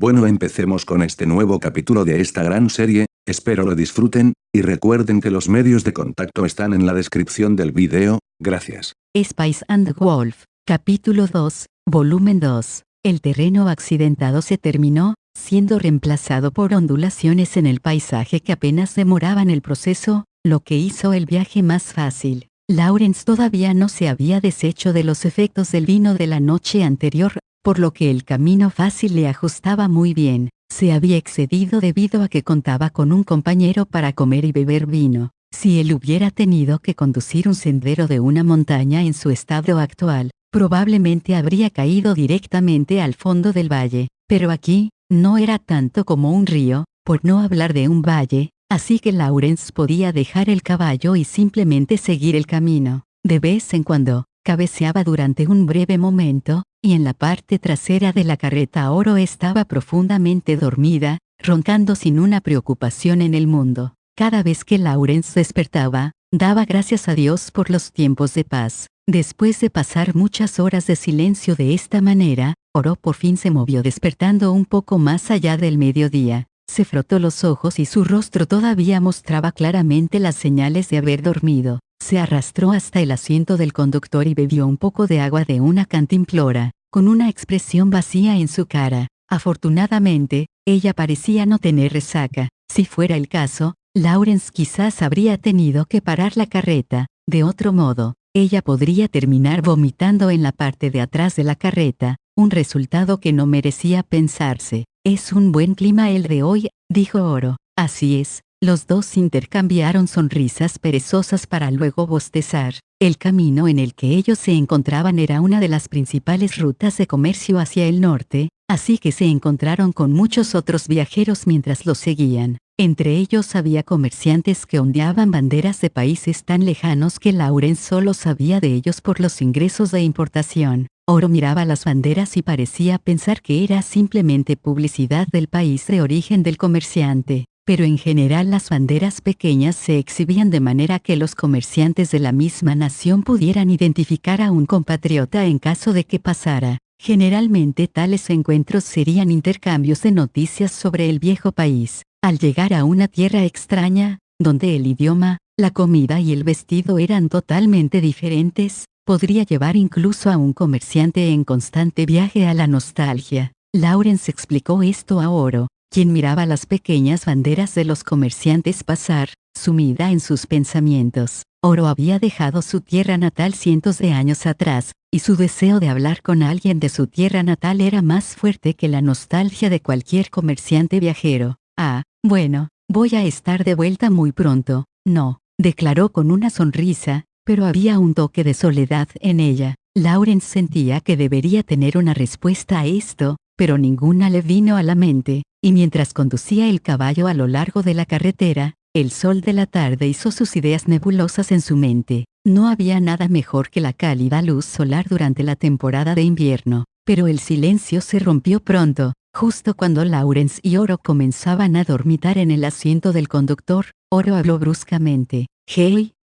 Bueno, empecemos con este nuevo capítulo de esta gran serie, espero lo disfruten, y recuerden que los medios de contacto están en la descripción del video, gracias. Spice and Wolf, capítulo 2, volumen 2. El terreno accidentado se terminó, siendo reemplazado por ondulaciones en el paisaje que apenas demoraban el proceso, lo que hizo el viaje más fácil. Lawrence todavía no se había deshecho de los efectos del vino de la noche anterior, por lo que el camino fácil le ajustaba muy bien. Se había excedido debido a que contaba con un compañero para comer y beber vino. Si él hubiera tenido que conducir un sendero de una montaña en su estado actual, probablemente habría caído directamente al fondo del valle, pero aquí, no era tanto como un río, por no hablar de un valle, así que Lawrence podía dejar el caballo y simplemente seguir el camino. De vez en cuando, cabeceaba durante un breve momento, y en la parte trasera de la carreta Oro estaba profundamente dormida, roncando sin una preocupación en el mundo. Cada vez que Lawrence despertaba, daba gracias a Dios por los tiempos de paz. Después de pasar muchas horas de silencio de esta manera, Oro por fin se movió despertando un poco más allá del mediodía. Se frotó los ojos y su rostro todavía mostraba claramente las señales de haber dormido. Se arrastró hasta el asiento del conductor y bebió un poco de agua de una cantimplora, con una expresión vacía en su cara. Afortunadamente, ella parecía no tener resaca. Si fuera el caso, Lawrence quizás habría tenido que parar la carreta. De otro modo, ella podría terminar vomitando en la parte de atrás de la carreta, un resultado que no merecía pensarse. «Es un buen clima el de hoy», dijo Oro. Así es. Los dos intercambiaron sonrisas perezosas para luego bostezar. El camino en el que ellos se encontraban era una de las principales rutas de comercio hacia el norte, así que se encontraron con muchos otros viajeros mientras los seguían. Entre ellos había comerciantes que ondeaban banderas de países tan lejanos que Lawrence solo sabía de ellos por los ingresos de importación. Oro miraba las banderas y parecía pensar que era simplemente publicidad del país de origen del comerciante. Pero en general las banderas pequeñas se exhibían de manera que los comerciantes de la misma nación pudieran identificar a un compatriota en caso de que pasara. Generalmente tales encuentros serían intercambios de noticias sobre el viejo país. Al llegar a una tierra extraña, donde el idioma, la comida y el vestido eran totalmente diferentes, podría llevar incluso a un comerciante en constante viaje a la nostalgia. Lawrence explicó esto a Oro, quien miraba las pequeñas banderas de los comerciantes pasar, sumida en sus pensamientos. Oro había dejado su tierra natal cientos de años atrás, y su deseo de hablar con alguien de su tierra natal era más fuerte que la nostalgia de cualquier comerciante viajero. «Ah, bueno, voy a estar de vuelta muy pronto», no, declaró con una sonrisa, pero había un toque de soledad en ella. Lawrence sentía que debería tener una respuesta a esto, pero ninguna le vino a la mente, y mientras conducía el caballo a lo largo de la carretera, el sol de la tarde hizo sus ideas nebulosas en su mente. No había nada mejor que la cálida luz solar durante la temporada de invierno, pero el silencio se rompió pronto, justo cuando Lawrence y Oro comenzaban a dormitar en el asiento del conductor. Oro habló bruscamente. «Hey,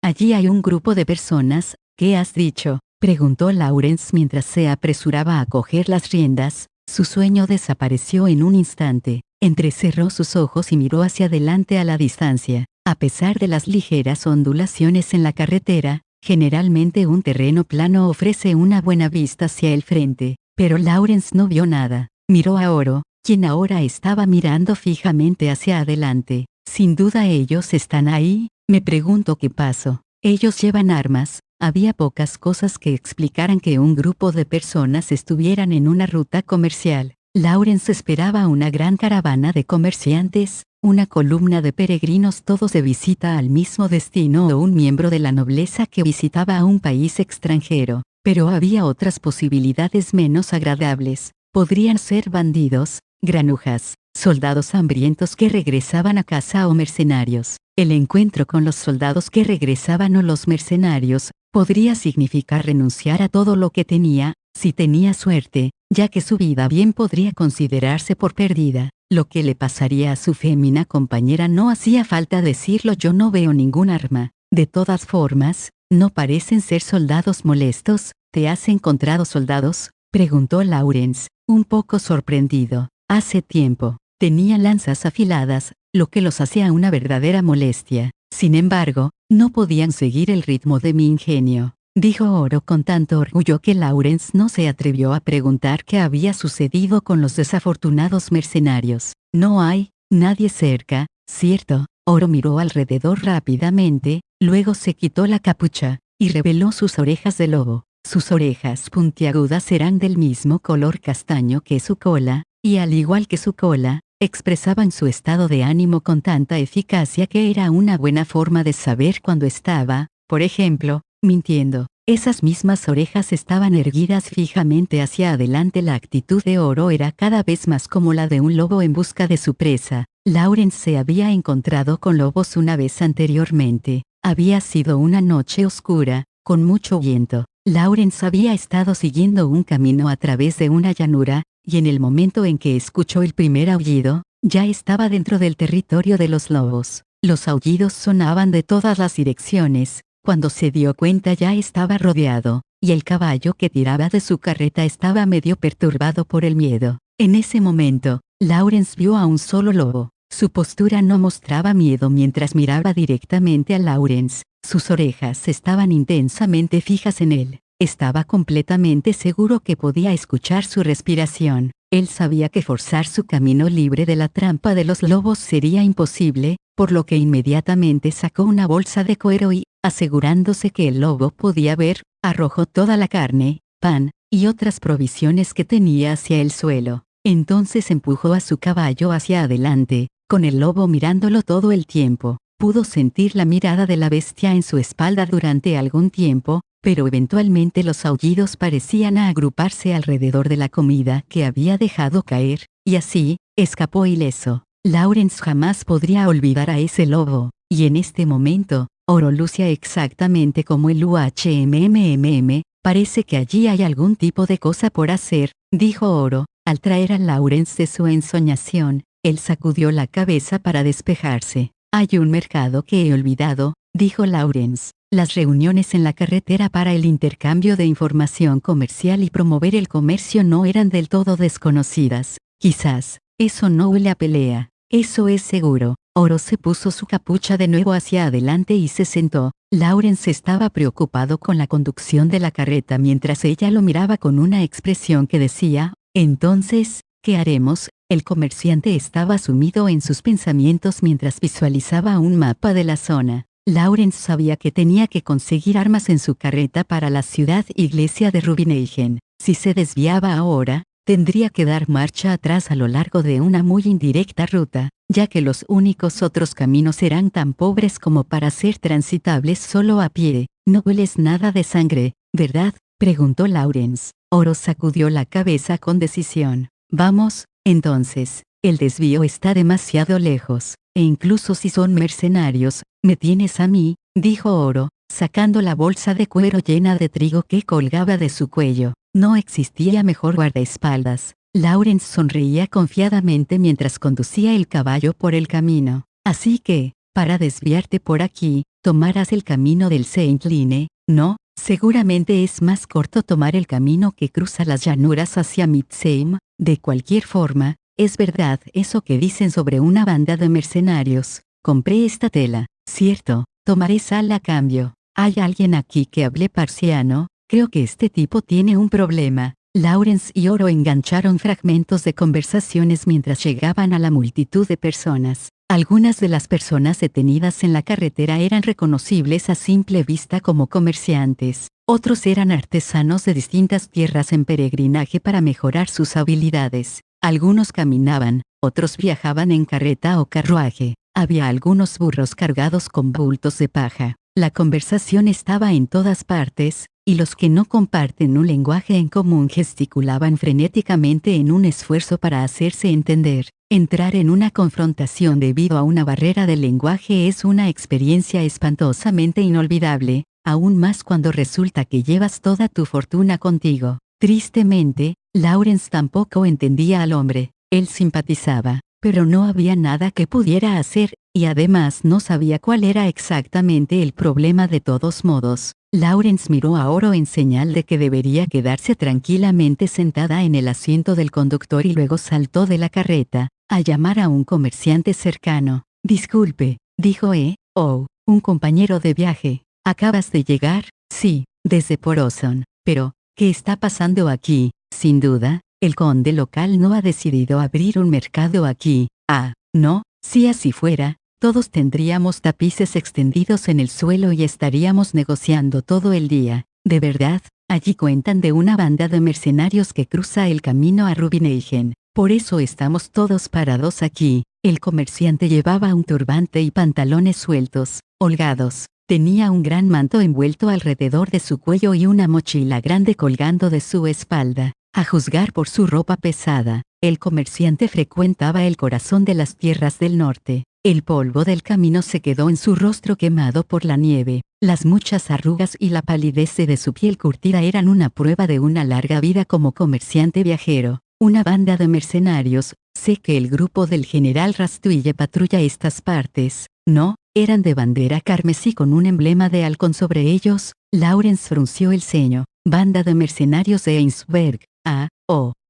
allí hay un grupo de personas, ¿qué has dicho?», preguntó Lawrence mientras se apresuraba a coger las riendas. Su sueño desapareció en un instante. Entrecerró sus ojos y miró hacia adelante a la distancia. A pesar de las ligeras ondulaciones en la carretera, generalmente un terreno plano ofrece una buena vista hacia el frente, pero Lawrence no vio nada. Miró a Oro, quien ahora estaba mirando fijamente hacia adelante. «Sin duda ellos están ahí», me pregunto qué pasó. «Ellos llevan armas». Había pocas cosas que explicaran que un grupo de personas estuvieran en una ruta comercial. Lawrence esperaba una gran caravana de comerciantes, una columna de peregrinos todos de visita al mismo destino o un miembro de la nobleza que visitaba a un país extranjero. Pero había otras posibilidades menos agradables. Podrían ser bandidos, granujas, soldados hambrientos que regresaban a casa o mercenarios. El encuentro con los soldados que regresaban o los mercenarios podría significar renunciar a todo lo que tenía, si tenía suerte, ya que su vida bien podría considerarse por perdida. Lo que le pasaría a su fémina compañera no hacía falta decirlo, yo no veo ningún arma. De todas formas, no parecen ser soldados molestos. ¿Te has encontrado soldados?, preguntó Lawrence, un poco sorprendido. Hace tiempo, tenían lanzas afiladas, lo que los hacía una verdadera molestia. Sin embargo, no podían seguir el ritmo de mi ingenio, dijo Oro con tanto orgullo que Lawrence no se atrevió a preguntar qué había sucedido con los desafortunados mercenarios. No hay nadie cerca, ¿cierto? Oro miró alrededor rápidamente, luego se quitó la capucha, y reveló sus orejas de lobo. Sus orejas puntiagudas eran del mismo color castaño que su cola, y al igual que su cola, expresaban su estado de ánimo con tanta eficacia que era una buena forma de saber cuando estaba, por ejemplo, mintiendo. Esas mismas orejas estaban erguidas fijamente hacia adelante. La actitud de Oro era cada vez más como la de un lobo en busca de su presa. Lawrence se había encontrado con lobos una vez anteriormente. Había sido una noche oscura, con mucho viento. Lawrence había estado siguiendo un camino a través de una llanura, y en el momento en que escuchó el primer aullido, ya estaba dentro del territorio de los lobos. Los aullidos sonaban de todas las direcciones. Cuando se dio cuenta ya estaba rodeado, y el caballo que tiraba de su carreta estaba medio perturbado por el miedo. En ese momento, Lawrence vio a un solo lobo. Su postura no mostraba miedo mientras miraba directamente a Lawrence. Sus orejas estaban intensamente fijas en él. Estaba completamente seguro que podía escuchar su respiración. Él sabía que forzar su camino libre de la trampa de los lobos sería imposible, por lo que inmediatamente sacó una bolsa de cuero y, asegurándose que el lobo podía ver, arrojó toda la carne, pan, y otras provisiones que tenía hacia el suelo. Entonces empujó a su caballo hacia adelante, con el lobo mirándolo todo el tiempo. Pudo sentir la mirada de la bestia en su espalda durante algún tiempo, pero eventualmente los aullidos parecían agruparse alrededor de la comida que había dejado caer, y así, escapó ileso. Lawrence jamás podría olvidar a ese lobo, y en este momento, Oro lucía exactamente como el UHMMM, parece que allí hay algún tipo de cosa por hacer, dijo Oro, al traer a Lawrence de su ensoñación. Él sacudió la cabeza para despejarse. Hay un mercado que he olvidado, dijo Lawrence. Las reuniones en la carretera para el intercambio de información comercial y promover el comercio no eran del todo desconocidas. Quizás, eso no huele a pelea. Eso es seguro. Oro se puso su capucha de nuevo hacia adelante y se sentó. Lawrence estaba preocupado con la conducción de la carreta mientras ella lo miraba con una expresión que decía, entonces, ¿qué haremos? El comerciante estaba sumido en sus pensamientos mientras visualizaba un mapa de la zona. Lawrence sabía que tenía que conseguir armas en su carreta para la ciudad iglesia de Rubineigen. Si se desviaba ahora, tendría que dar marcha atrás a lo largo de una muy indirecta ruta, ya que los únicos otros caminos eran tan pobres como para ser transitables solo a pie. No hueles nada de sangre, ¿verdad? Preguntó Lawrence. Oro sacudió la cabeza con decisión. Vamos, entonces, el desvío está demasiado lejos, e incluso si son mercenarios, me tienes a mí, dijo Oro, sacando la bolsa de cuero llena de trigo que colgaba de su cuello. No existía mejor guardaespaldas. Lawrence sonreía confiadamente mientras conducía el caballo por el camino. Así que, para desviarte por aquí, tomarás el camino del Saint Line, ¿no? Seguramente es más corto tomar el camino que cruza las llanuras hacia Midseim. De cualquier forma, es verdad eso que dicen sobre una banda de mercenarios. Compré esta tela, ¿cierto? Tomaré sal a cambio. ¿Hay alguien aquí que hable parsiano? Creo que este tipo tiene un problema. Lawrence y Oro engancharon fragmentos de conversaciones mientras llegaban a la multitud de personas. Algunas de las personas detenidas en la carretera eran reconocibles a simple vista como comerciantes. Otros eran artesanos de distintas tierras en peregrinaje para mejorar sus habilidades. Algunos caminaban, otros viajaban en carreta o carruaje. Había algunos burros cargados con bultos de paja. La conversación estaba en todas partes, y los que no comparten un lenguaje en común gesticulaban frenéticamente en un esfuerzo para hacerse entender. Entrar en una confrontación debido a una barrera del lenguaje es una experiencia espantosamente inolvidable, aún más cuando resulta que llevas toda tu fortuna contigo. Tristemente, Lawrence tampoco entendía al hombre. Él simpatizaba, pero no había nada que pudiera hacer, y además no sabía cuál era exactamente el problema de todos modos. Lawrence miró a Oro en señal de que debería quedarse tranquilamente sentada en el asiento del conductor y luego saltó de la carreta, a llamar a un comerciante cercano. Disculpe, dijo un compañero de viaje. ¿Acabas de llegar? Sí, desde Poroson. Pero, ¿qué está pasando aquí? Sin duda, el conde local no ha decidido abrir un mercado aquí. Ah, no, si así fuera, todos tendríamos tapices extendidos en el suelo y estaríamos negociando todo el día. De verdad, allí cuentan de una banda de mercenarios que cruza el camino a Rubineigen. Por eso estamos todos parados aquí. El comerciante llevaba un turbante y pantalones sueltos, holgados. Tenía un gran manto envuelto alrededor de su cuello y una mochila grande colgando de su espalda. A juzgar por su ropa pesada, el comerciante frecuentaba el corazón de las tierras del norte. El polvo del camino se quedó en su rostro quemado por la nieve. Las muchas arrugas y la palidez de su piel curtida eran una prueba de una larga vida como comerciante viajero. Una banda de mercenarios, sé que el grupo del general Rastuille patrulla estas partes. No, eran de bandera carmesí con un emblema de halcón sobre ellos. Lawrence frunció el ceño. Banda de mercenarios de Ainsberg.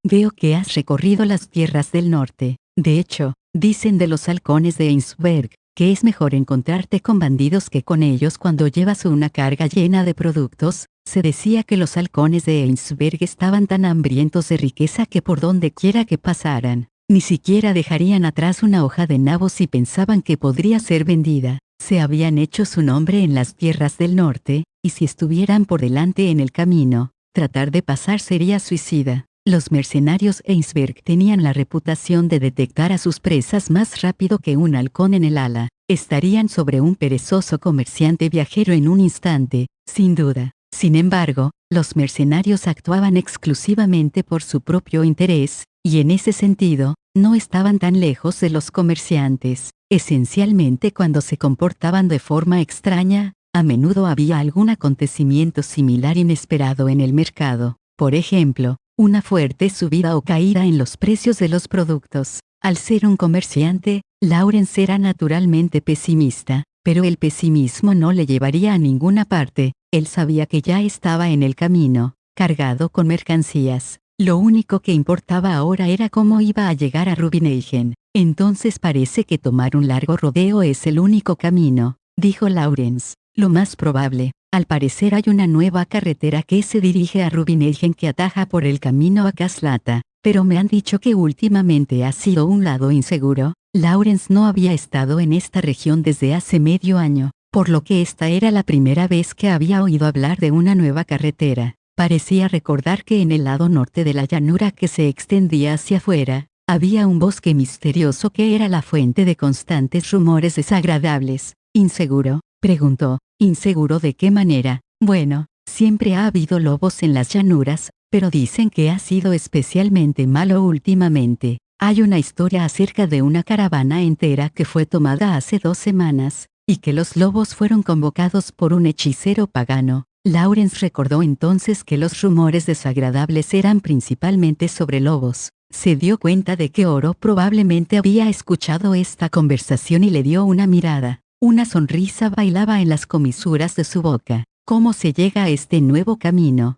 Veo que has recorrido las tierras del norte. De hecho, dicen de los halcones de Ainsberg, que es mejor encontrarte con bandidos que con ellos cuando llevas una carga llena de productos. Se decía que los halcones de Ainsberg estaban tan hambrientos de riqueza que por donde quiera que pasaran, ni siquiera dejarían atrás una hoja de nabo si pensaban que podría ser vendida. Se habían hecho su nombre en las tierras del norte, y si estuvieran por delante en el camino, tratar de pasar sería suicida. Los mercenarios Ainsberg tenían la reputación de detectar a sus presas más rápido que un halcón en el ala. Estarían sobre un perezoso comerciante viajero en un instante, sin duda. Sin embargo, los mercenarios actuaban exclusivamente por su propio interés, y en ese sentido, no estaban tan lejos de los comerciantes. Esencialmente cuando se comportaban de forma extraña, a menudo había algún acontecimiento similar inesperado en el mercado. Por ejemplo, una fuerte subida o caída en los precios de los productos. Al ser un comerciante, Lawrence era naturalmente pesimista, pero el pesimismo no le llevaría a ninguna parte. Él sabía que ya estaba en el camino, cargado con mercancías. Lo único que importaba ahora era cómo iba a llegar a Rubineigen. Entonces parece que tomar un largo rodeo es el único camino, dijo Lawrence. Lo más probable. Al parecer hay una nueva carretera que se dirige a Rubineigen que ataja por el camino a Kaslata, pero me han dicho que últimamente ha sido un lado inseguro. Lawrence no había estado en esta región desde hace medio año, por lo que esta era la primera vez que había oído hablar de una nueva carretera. Parecía recordar que en el lado norte de la llanura que se extendía hacia afuera, había un bosque misterioso que era la fuente de constantes rumores desagradables. ¿Inseguro?, preguntó. ¿Inseguro de qué manera? Bueno, siempre ha habido lobos en las llanuras, pero dicen que ha sido especialmente malo últimamente. Hay una historia acerca de una caravana entera que fue tomada hace 2 semanas, y que los lobos fueron convocados por un hechicero pagano. Lawrence recordó entonces que los rumores desagradables eran principalmente sobre lobos. Se dio cuenta de que Oro probablemente había escuchado esta conversación y le dio una mirada. Una sonrisa bailaba en las comisuras de su boca. ¿Cómo se llega a este nuevo camino?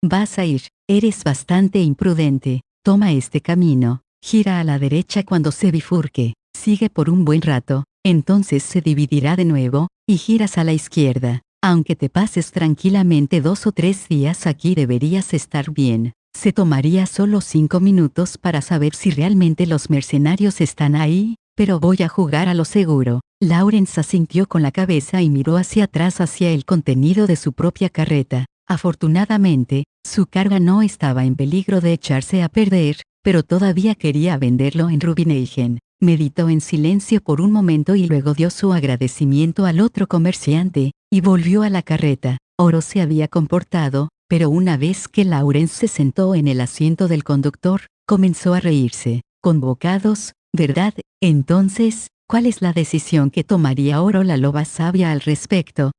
Vas a ir. Eres bastante imprudente. Toma este camino. Gira a la derecha cuando se bifurque. Sigue por un buen rato. Entonces se dividirá de nuevo, y giras a la izquierda. Aunque te pases tranquilamente 2 o 3 días aquí deberías estar bien. Se tomaría solo 5 minutos para saber si realmente los mercenarios están ahí, pero voy a jugar a lo seguro. Lawrence asintió con la cabeza y miró hacia atrás hacia el contenido de su propia carreta. Afortunadamente, su carga no estaba en peligro de echarse a perder, pero todavía quería venderlo en Rubineigen. Meditó en silencio por un momento y luego dio su agradecimiento al otro comerciante, y volvió a la carreta. Oro se había comportado, pero una vez que Lawrence se sentó en el asiento del conductor, comenzó a reírse. Convocados, ¿verdad? Entonces, ¿cuál es la decisión que tomaría Oro la loba sabia al respecto?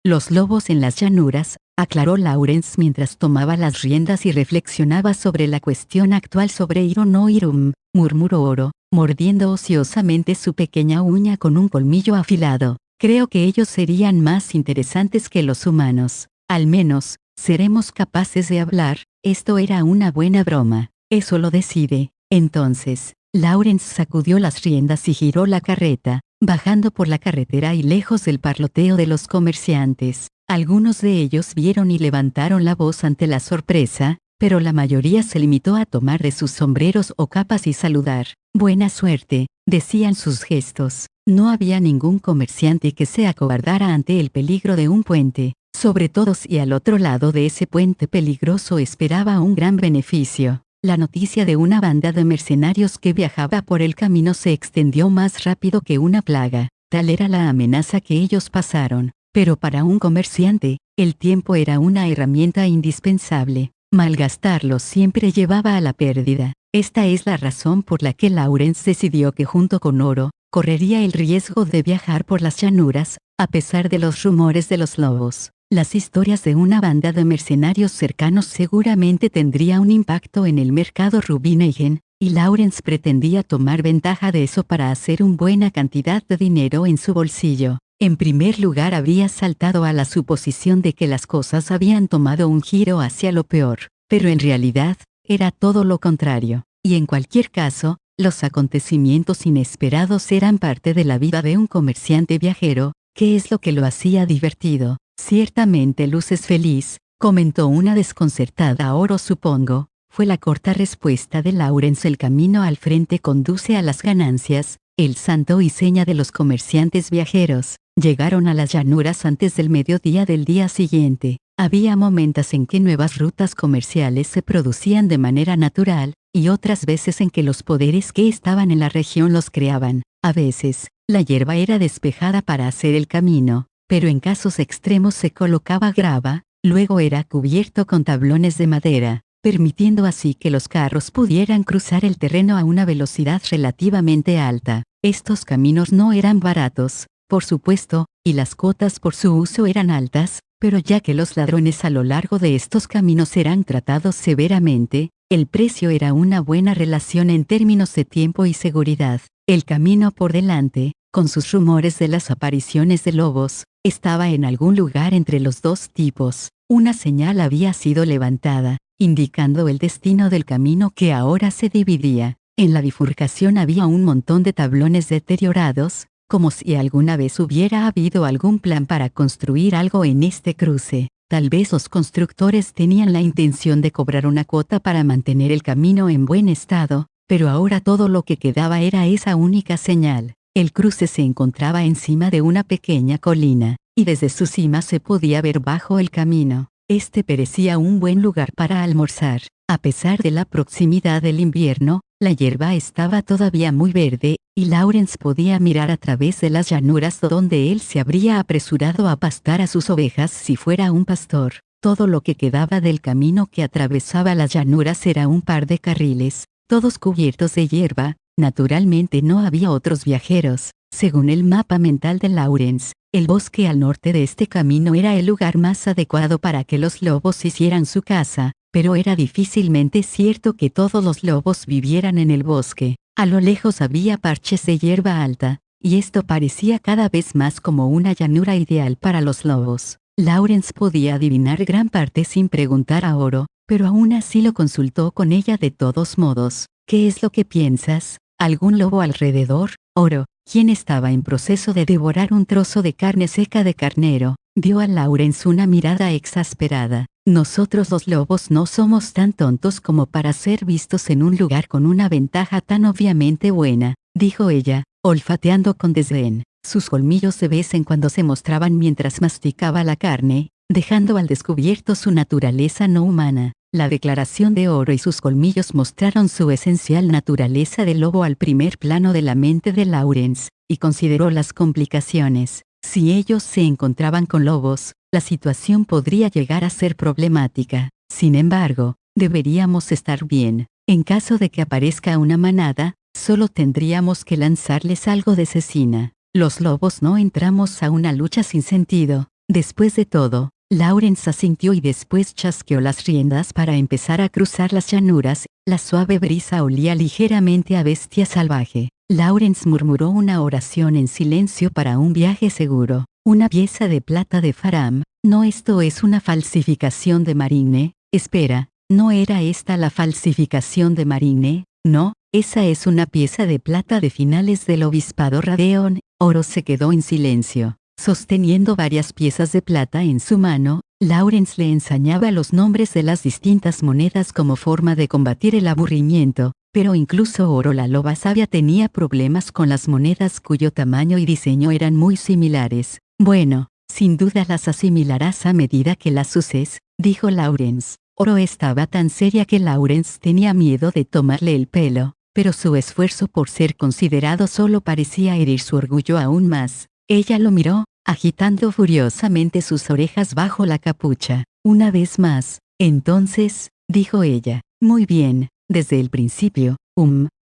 Los lobos en las llanuras, aclaró Lawrence mientras tomaba las riendas y reflexionaba sobre la cuestión actual sobre ir o no ir. Murmuró Oro, mordiendo ociosamente su pequeña uña con un colmillo afilado. Creo que ellos serían más interesantes que los humanos. Al menos, seremos capaces de hablar. Esto era una buena broma. Eso lo decide. Entonces, Lawrence sacudió las riendas y giró la carreta, bajando por la carretera y lejos del parloteo de los comerciantes. Algunos de ellos vieron y levantaron la voz ante la sorpresa, pero la mayoría se limitó a tomar de sus sombreros o capas y saludar. Buena suerte, decían sus gestos. No había ningún comerciante que se acobardara ante el peligro de un puente, sobre todo si al otro lado de ese puente peligroso esperaba un gran beneficio. La noticia de una banda de mercenarios que viajaba por el camino se extendió más rápido que una plaga. Tal era la amenaza que ellos pasaron. Pero para un comerciante, el tiempo era una herramienta indispensable. Malgastarlo siempre llevaba a la pérdida. Esta es la razón por la que Lawrence decidió que junto con Oro, correría el riesgo de viajar por las llanuras, a pesar de los rumores de los lobos. Las historias de una banda de mercenarios cercanos seguramente tendría un impacto en el mercado Rubinegen, y Lawrence pretendía tomar ventaja de eso para hacer una buena cantidad de dinero en su bolsillo. En primer lugar, había saltado a la suposición de que las cosas habían tomado un giro hacia lo peor, pero en realidad, era todo lo contrario. Y en cualquier caso, los acontecimientos inesperados eran parte de la vida de un comerciante viajero, que es lo que lo hacía divertido. Ciertamente luces feliz, comentó una desconcertada Oro. Supongo, fue la corta respuesta de Lawrence. El camino al frente conduce a las ganancias, el santo y seña de los comerciantes viajeros. Llegaron a las llanuras antes del mediodía del día siguiente. Había momentos en que nuevas rutas comerciales se producían de manera natural, y otras veces en que los poderes que estaban en la región los creaban. A veces, la hierba era despejada para hacer el camino, pero en casos extremos se colocaba grava, luego era cubierto con tablones de madera, permitiendo así que los carros pudieran cruzar el terreno a una velocidad relativamente alta. Estos caminos no eran baratos, por supuesto, y las cuotas por su uso eran altas, pero ya que los ladrones a lo largo de estos caminos eran tratados severamente, el precio era una buena relación en términos de tiempo y seguridad. El camino por delante, con sus rumores de las apariciones de lobos, estaba en algún lugar entre los dos tipos. Una señal había sido levantada, indicando el destino del camino que ahora se dividía. En la bifurcación había un montón de tablones deteriorados, como si alguna vez hubiera habido algún plan para construir algo en este cruce. Tal vez los constructores tenían la intención de cobrar una cuota para mantener el camino en buen estado, pero ahora todo lo que quedaba era esa única señal. El cruce se encontraba encima de una pequeña colina, y desde su cima se podía ver bajo el camino. Este parecía un buen lugar para almorzar. A pesar de la proximidad del invierno, la hierba estaba todavía muy verde, y Lawrence podía mirar a través de las llanuras donde él se habría apresurado a pastar a sus ovejas si fuera un pastor. Todo lo que quedaba del camino que atravesaba las llanuras era un par de carriles, todos cubiertos de hierba. Naturalmente no había otros viajeros. Según el mapa mental de Lawrence, el bosque al norte de este camino era el lugar más adecuado para que los lobos hicieran su casa, pero era difícilmente cierto que todos los lobos vivieran en el bosque. A lo lejos había parches de hierba alta, y esto parecía cada vez más como una llanura ideal para los lobos. Lawrence podía adivinar gran parte sin preguntar a Oro, pero aún así lo consultó con ella de todos modos. ¿Qué es lo que piensas? ¿Algún lobo alrededor? Oro, quien estaba en proceso de devorar un trozo de carne seca de carnero, dio a Lawrence una mirada exasperada. Nosotros los lobos no somos tan tontos como para ser vistos en un lugar con una ventaja tan obviamente buena, dijo ella, olfateando con desdén. Sus colmillos de vez en cuando se mostraban mientras masticaba la carne, dejando al descubierto su naturaleza no humana. La declaración de Oro y sus colmillos mostraron su esencial naturaleza de lobo al primer plano de la mente de Lawrence, y consideró las complicaciones. Si ellos se encontraban con lobos, la situación podría llegar a ser problemática. Sin embargo, deberíamos estar bien. En caso de que aparezca una manada, solo tendríamos que lanzarles algo de cecina. Los lobos no entramos a una lucha sin sentido. Después de todo, Lawrence asintió y después chasqueó las riendas para empezar a cruzar las llanuras. La suave brisa olía ligeramente a bestia salvaje. Lawrence murmuró una oración en silencio para un viaje seguro. Una pieza de plata de Faram. No, esto es una falsificación de Marine. Espera, ¿no era esta la falsificación de Marine? No, esa es una pieza de plata de finales del obispado Radeon. Oro se quedó en silencio. Sosteniendo varias piezas de plata en su mano, Lawrence le enseñaba los nombres de las distintas monedas como forma de combatir el aburrimiento, pero incluso Oro la loba sabia tenía problemas con las monedas cuyo tamaño y diseño eran muy similares. Bueno, sin duda las asimilarás a medida que las uses, dijo Lawrence. Oro estaba tan seria que Lawrence tenía miedo de tomarle el pelo, pero su esfuerzo por ser considerado solo parecía herir su orgullo aún más. Ella lo miró, agitando furiosamente sus orejas bajo la capucha. Una vez más, entonces, dijo ella, muy bien, desde el principio,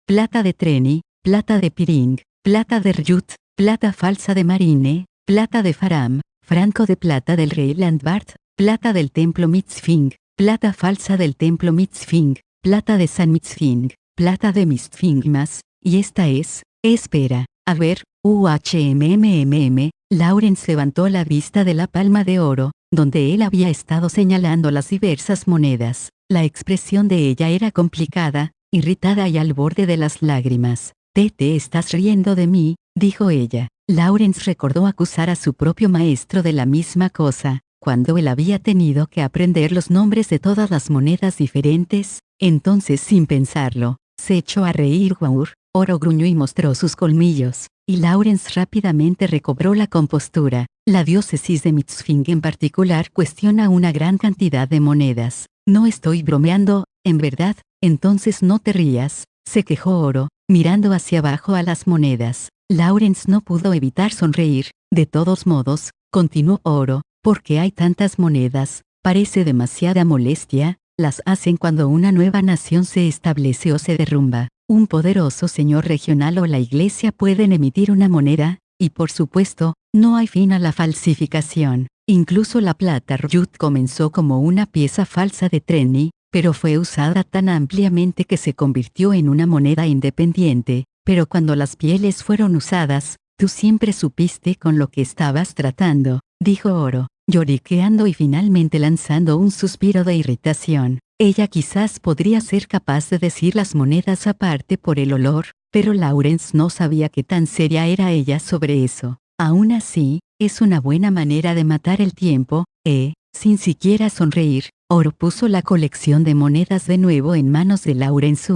plata de Treni, plata de Piring, plata de Ryut, plata falsa de Marine, plata de Faram, franco de plata del rey Landbart, plata del templo Mitzfing, plata falsa del templo Mitzfing, plata de San Mitzfing, plata de Mistfingmas, y esta es, espera, a ver, Lawrence levantó la vista de la palma de oro, donde él había estado señalando las diversas monedas. La expresión de ella era complicada, irritada y al borde de las lágrimas. Te estás riendo de mí, dijo ella. Lawrence recordó acusar a su propio maestro de la misma cosa, cuando él había tenido que aprender los nombres de todas las monedas diferentes. Entonces, sin pensarlo, se echó a reír. Oro gruñó y mostró sus colmillos, y Lawrence rápidamente recobró la compostura. La diócesis de Mitzfing en particular cuestiona una gran cantidad de monedas. No estoy bromeando, en verdad. Entonces no te rías, se quejó Oro, mirando hacia abajo a las monedas. Lawrence no pudo evitar sonreír. De todos modos, continuó Oro, ¿por qué hay tantas monedas? Parece demasiada molestia. Las hacen cuando una nueva nación se establece o se derrumba. Un poderoso señor regional o la iglesia pueden emitir una moneda, y por supuesto, no hay fin a la falsificación. Incluso la plata Ryut comenzó como una pieza falsa de Treni, pero fue usada tan ampliamente que se convirtió en una moneda independiente. Pero cuando las pieles fueron usadas, tú siempre supiste con lo que estabas tratando, dijo Oro, lloriqueando y finalmente lanzando un suspiro de irritación. Ella quizás podría ser capaz de decir las monedas aparte por el olor, pero Lawrence no sabía qué tan seria era ella sobre eso. Aún así, es una buena manera de matar el tiempo, sin siquiera sonreír. Oro puso la colección de monedas de nuevo en manos de Lawrence.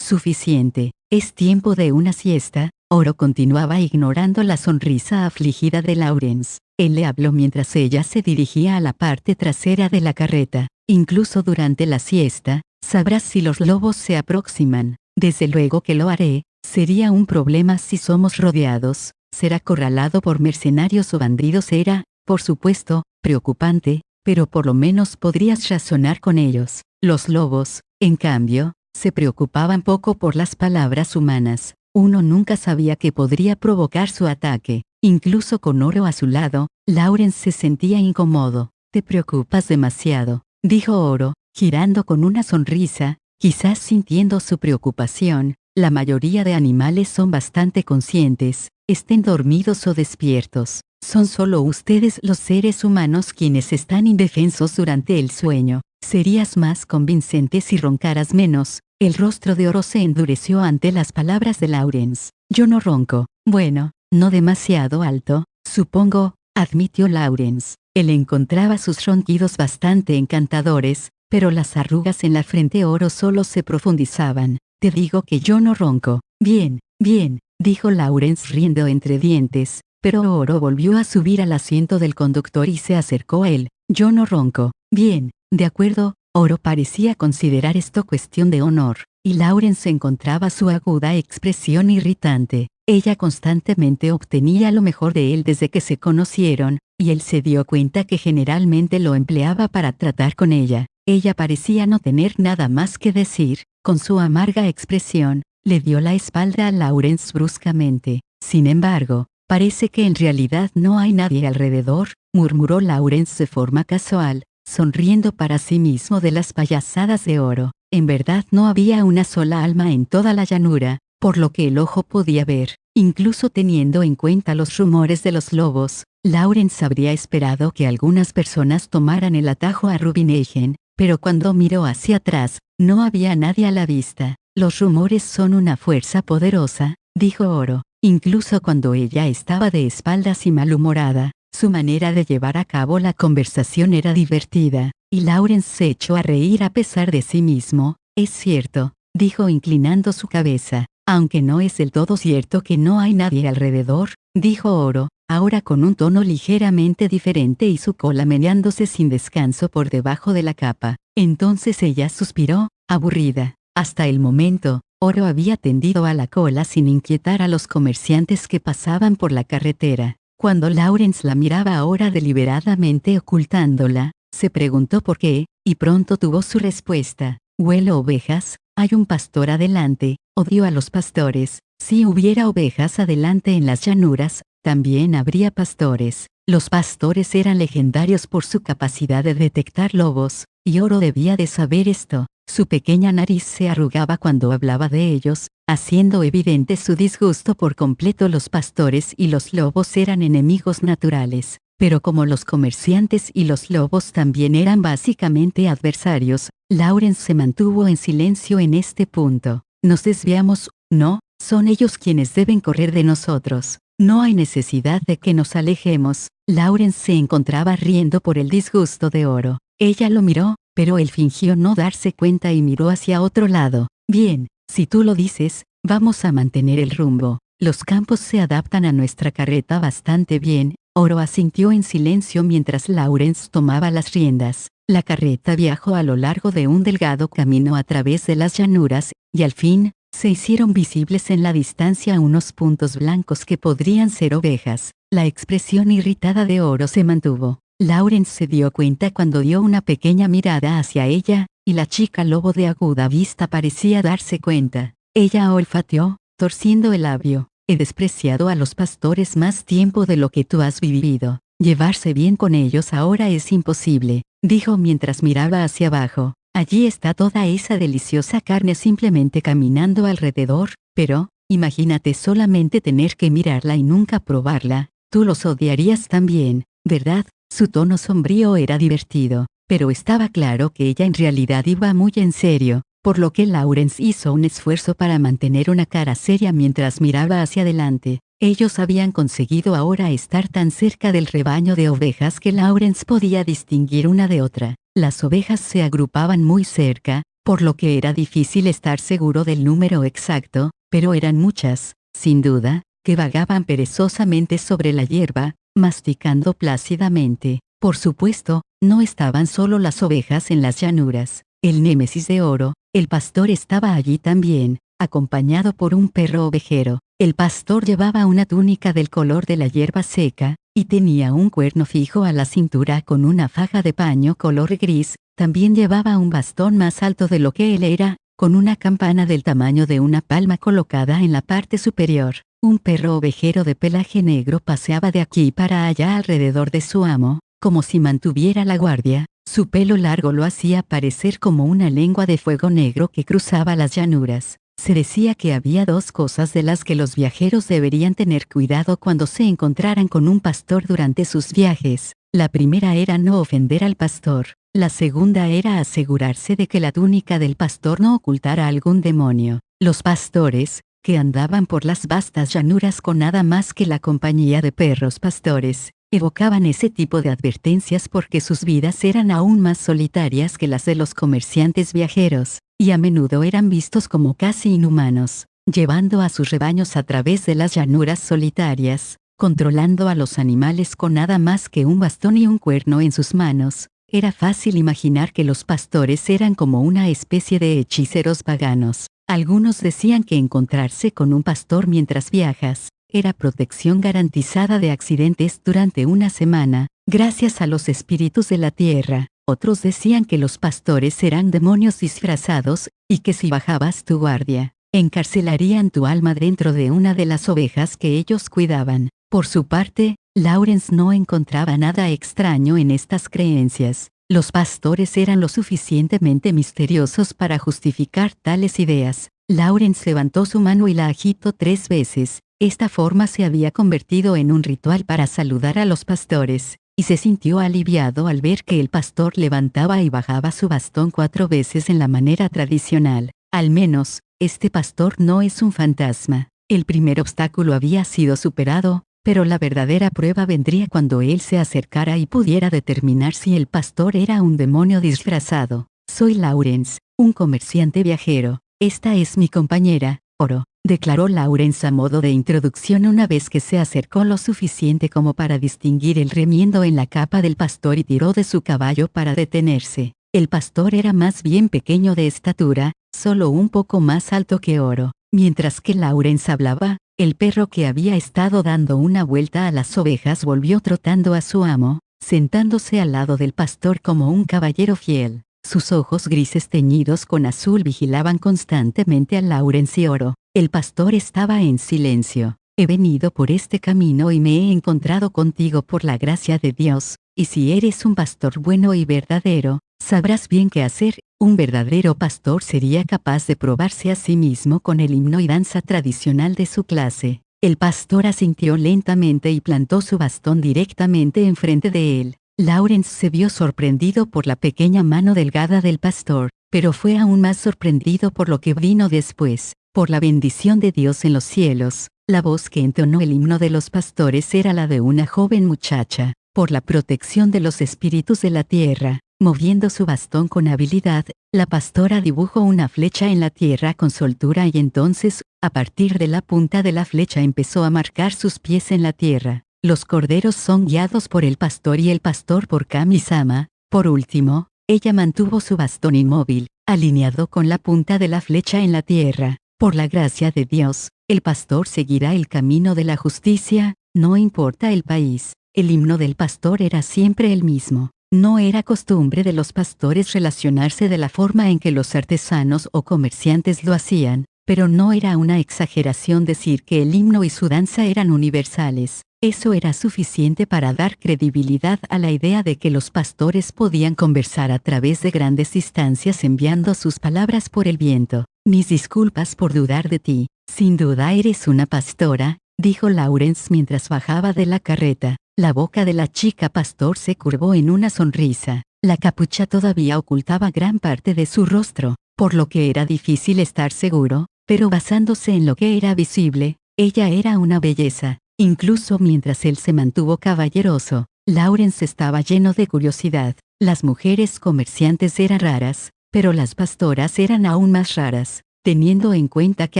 Suficiente. Es tiempo de una siesta. Oro continuaba ignorando la sonrisa afligida de Lawrence. Él le habló mientras ella se dirigía a la parte trasera de la carreta. Incluso durante la siesta, sabrás si los lobos se aproximan. Desde luego que lo haré. Sería un problema si somos rodeados. Ser acorralado por mercenarios o bandidos era, por supuesto, preocupante, pero por lo menos podrías razonar con ellos. Los lobos, en cambio, se preocupaban poco por las palabras humanas. Uno nunca sabía qué podría provocar su ataque. Incluso con Oro a su lado, Lawrence se sentía incómodo. Te preocupas demasiado, dijo Oro, girando con una sonrisa, quizás sintiendo su preocupación. La mayoría de animales son bastante conscientes, estén dormidos o despiertos. Son solo ustedes los seres humanos quienes están indefensos durante el sueño. Serías más convincente si roncaras menos. El rostro de Oro se endureció ante las palabras de Lawrence. Yo no ronco. Bueno, no demasiado alto, supongo, admitió Lawrence. Él encontraba sus ronquidos bastante encantadores, pero las arrugas en la frente Oro solo se profundizaban. Te digo que yo no ronco. Bien, bien, dijo Lawrence riendo entre dientes, pero Oro volvió a subir al asiento del conductor y se acercó a él. Yo no ronco. Bien, de acuerdo. Oro parecía considerar esto cuestión de honor, y Lawrence encontraba su aguda expresión irritante. Ella constantemente obtenía lo mejor de él desde que se conocieron, y él se dio cuenta que generalmente lo empleaba para tratar con ella. Ella parecía no tener nada más que decir. Con su amarga expresión, le dio la espalda a Lawrence bruscamente. Sin embargo, parece que en realidad no hay nadie alrededor, murmuró Lawrence de forma casual, sonriendo para sí mismo de las payasadas de Oro. En verdad no había una sola alma en toda la llanura. por lo que el ojo podía ver. Incluso teniendo en cuenta los rumores de los lobos, Lawrence habría esperado que algunas personas tomaran el atajo a Rubinegen, pero cuando miró hacia atrás, no había nadie a la vista. Los rumores son una fuerza poderosa, dijo Oro. Incluso cuando ella estaba de espaldas y malhumorada, su manera de llevar a cabo la conversación era divertida, y Lawrence se echó a reír a pesar de sí mismo. Es cierto, dijo inclinando su cabeza, aunque no es del todo cierto que no hay nadie alrededor, dijo Oro, ahora con un tono ligeramente diferente y su cola meneándose sin descanso por debajo de la capa. Entonces ella suspiró, aburrida. Hasta el momento, Oro había tendido a la cola sin inquietar a los comerciantes que pasaban por la carretera. Cuando Lawrence la miraba ahora deliberadamente ocultándola, se preguntó por qué, y pronto tuvo su respuesta. Huelo ovejas, hay un pastor adelante, odio a los pastores. Si hubiera ovejas adelante en las llanuras, también habría pastores. Los pastores eran legendarios por su capacidad de detectar lobos, y Oro debía de saber esto. Su pequeña nariz se arrugaba cuando hablaba de ellos, haciendo evidente su disgusto por completo. Los pastores y los lobos eran enemigos naturales, pero como los comerciantes y los lobos también eran básicamente adversarios, Lawrence se mantuvo en silencio en este punto. Nos desviamos, no, son ellos quienes deben correr de nosotros. No hay necesidad de que nos alejemos. Lawrence se encontraba riendo por el disgusto de Oro. Ella lo miró, pero él fingió no darse cuenta y miró hacia otro lado. Bien, si tú lo dices, vamos a mantener el rumbo. Los campos se adaptan a nuestra carreta bastante bien. Oro asintió en silencio mientras Lawrence tomaba las riendas. La carreta viajó a lo largo de un delgado camino a través de las llanuras, y al fin, se hicieron visibles en la distancia unos puntos blancos que podrían ser ovejas. La expresión irritada de Oro se mantuvo. Lawrence se dio cuenta cuando dio una pequeña mirada hacia ella, y la chica lobo de aguda vista parecía darse cuenta. Ella olfateó, torciendo el labio. He despreciado a los pastores más tiempo de lo que tú has vivido. Llevarse bien con ellos ahora es imposible, dijo mientras miraba hacia abajo. Allí está toda esa deliciosa carne simplemente caminando alrededor, pero, imagínate solamente tener que mirarla y nunca probarla. Tú los odiarías también, ¿verdad? Su tono sombrío era divertido, pero estaba claro que ella en realidad iba muy en serio, por lo que Lawrence hizo un esfuerzo para mantener una cara seria mientras miraba hacia adelante. Ellos habían conseguido ahora estar tan cerca del rebaño de ovejas que Lawrence podía distinguir una de otra. Las ovejas se agrupaban muy cerca, por lo que era difícil estar seguro del número exacto, pero eran muchas, sin duda, que vagaban perezosamente sobre la hierba, masticando plácidamente. Por supuesto, no estaban solo las ovejas en las llanuras. El némesis de Oro, el pastor, estaba allí también, acompañado por un perro ovejero. El pastor llevaba una túnica del color de la hierba seca, y tenía un cuerno fijo a la cintura con una faja de paño color gris. También llevaba un bastón más alto de lo que él era, con una campana del tamaño de una palma colocada en la parte superior. Un perro ovejero de pelaje negro paseaba de aquí para allá alrededor de su amo, como si mantuviera la guardia. Su pelo largo lo hacía parecer como una lengua de fuego negro que cruzaba las llanuras. Se decía que había dos cosas de las que los viajeros deberían tener cuidado cuando se encontraran con un pastor durante sus viajes. La primera era no ofender al pastor. La segunda era asegurarse de que la túnica del pastor no ocultara algún demonio. Los pastores, que andaban por las vastas llanuras con nada más que la compañía de perros pastores, evocaban ese tipo de advertencias porque sus vidas eran aún más solitarias que las de los comerciantes viajeros, y a menudo eran vistos como casi inhumanos, llevando a sus rebaños a través de las llanuras solitarias, controlando a los animales con nada más que un bastón y un cuerno en sus manos. Era fácil imaginar que los pastores eran como una especie de hechiceros paganos. Algunos decían que encontrarse con un pastor mientras viajas era protección garantizada de accidentes durante una semana, gracias a los espíritus de la tierra. Otros decían que los pastores eran demonios disfrazados, y que si bajabas tu guardia, encarcelarían tu alma dentro de una de las ovejas que ellos cuidaban. Por su parte, Lawrence no encontraba nada extraño en estas creencias. Los pastores eran lo suficientemente misteriosos para justificar tales ideas. Lawrence levantó su mano y la agitó 3 veces. Esta forma se había convertido en un ritual para saludar a los pastores, y se sintió aliviado al ver que el pastor levantaba y bajaba su bastón 4 veces en la manera tradicional. Al menos, este pastor no es un fantasma. El primer obstáculo había sido superado, pero la verdadera prueba vendría cuando él se acercara y pudiera determinar si el pastor era un demonio disfrazado. Soy Lawrence, un comerciante viajero. Esta es mi compañera, Oro, declaró Lawrence a modo de introducción una vez que se acercó lo suficiente como para distinguir el remiendo en la capa del pastor y tiró de su caballo para detenerse. El pastor era más bien pequeño de estatura, solo un poco más alto que Oro. Mientras que Lawrence hablaba, el perro que había estado dando una vuelta a las ovejas volvió trotando a su amo, sentándose al lado del pastor como un caballero fiel. Sus ojos grises teñidos con azul vigilaban constantemente a Lawrence y Oro. El pastor estaba en silencio. He venido por este camino y me he encontrado contigo por la gracia de Dios, y si eres un pastor bueno y verdadero, sabrás bien qué hacer. Un verdadero pastor sería capaz de probarse a sí mismo con el himno y danza tradicional de su clase. El pastor asintió lentamente y plantó su bastón directamente enfrente de él. Lawrence se vio sorprendido por la pequeña mano delgada del pastor, pero fue aún más sorprendido por lo que vino después, por la bendición de Dios en los cielos. La voz que entonó el himno de los pastores era la de una joven muchacha, por la protección de los espíritus de la tierra. Moviendo su bastón con habilidad, la pastora dibujó una flecha en la tierra con soltura y entonces, a partir de la punta de la flecha empezó a marcar sus pies en la tierra. Los corderos son guiados por el pastor y el pastor por Kami-sama. Por último, ella mantuvo su bastón inmóvil, alineado con la punta de la flecha en la tierra. Por la gracia de Dios, el pastor seguirá el camino de la justicia, no importa el país. El himno del pastor era siempre el mismo. No era costumbre de los pastores relacionarse de la forma en que los artesanos o comerciantes lo hacían, pero no era una exageración decir que el himno y su danza eran universales. Eso era suficiente para dar credibilidad a la idea de que los pastores podían conversar a través de grandes distancias enviando sus palabras por el viento. Mis disculpas por dudar de ti. Sin duda eres una pastora, dijo Lawrence mientras bajaba de la carreta. La boca de la chica pastor se curvó en una sonrisa. La capucha todavía ocultaba gran parte de su rostro, por lo que era difícil estar seguro, pero basándose en lo que era visible, ella era una belleza. Incluso mientras él se mantuvo caballeroso, Lawrence estaba lleno de curiosidad. Las mujeres comerciantes eran raras, pero las pastoras eran aún más raras. Teniendo en cuenta que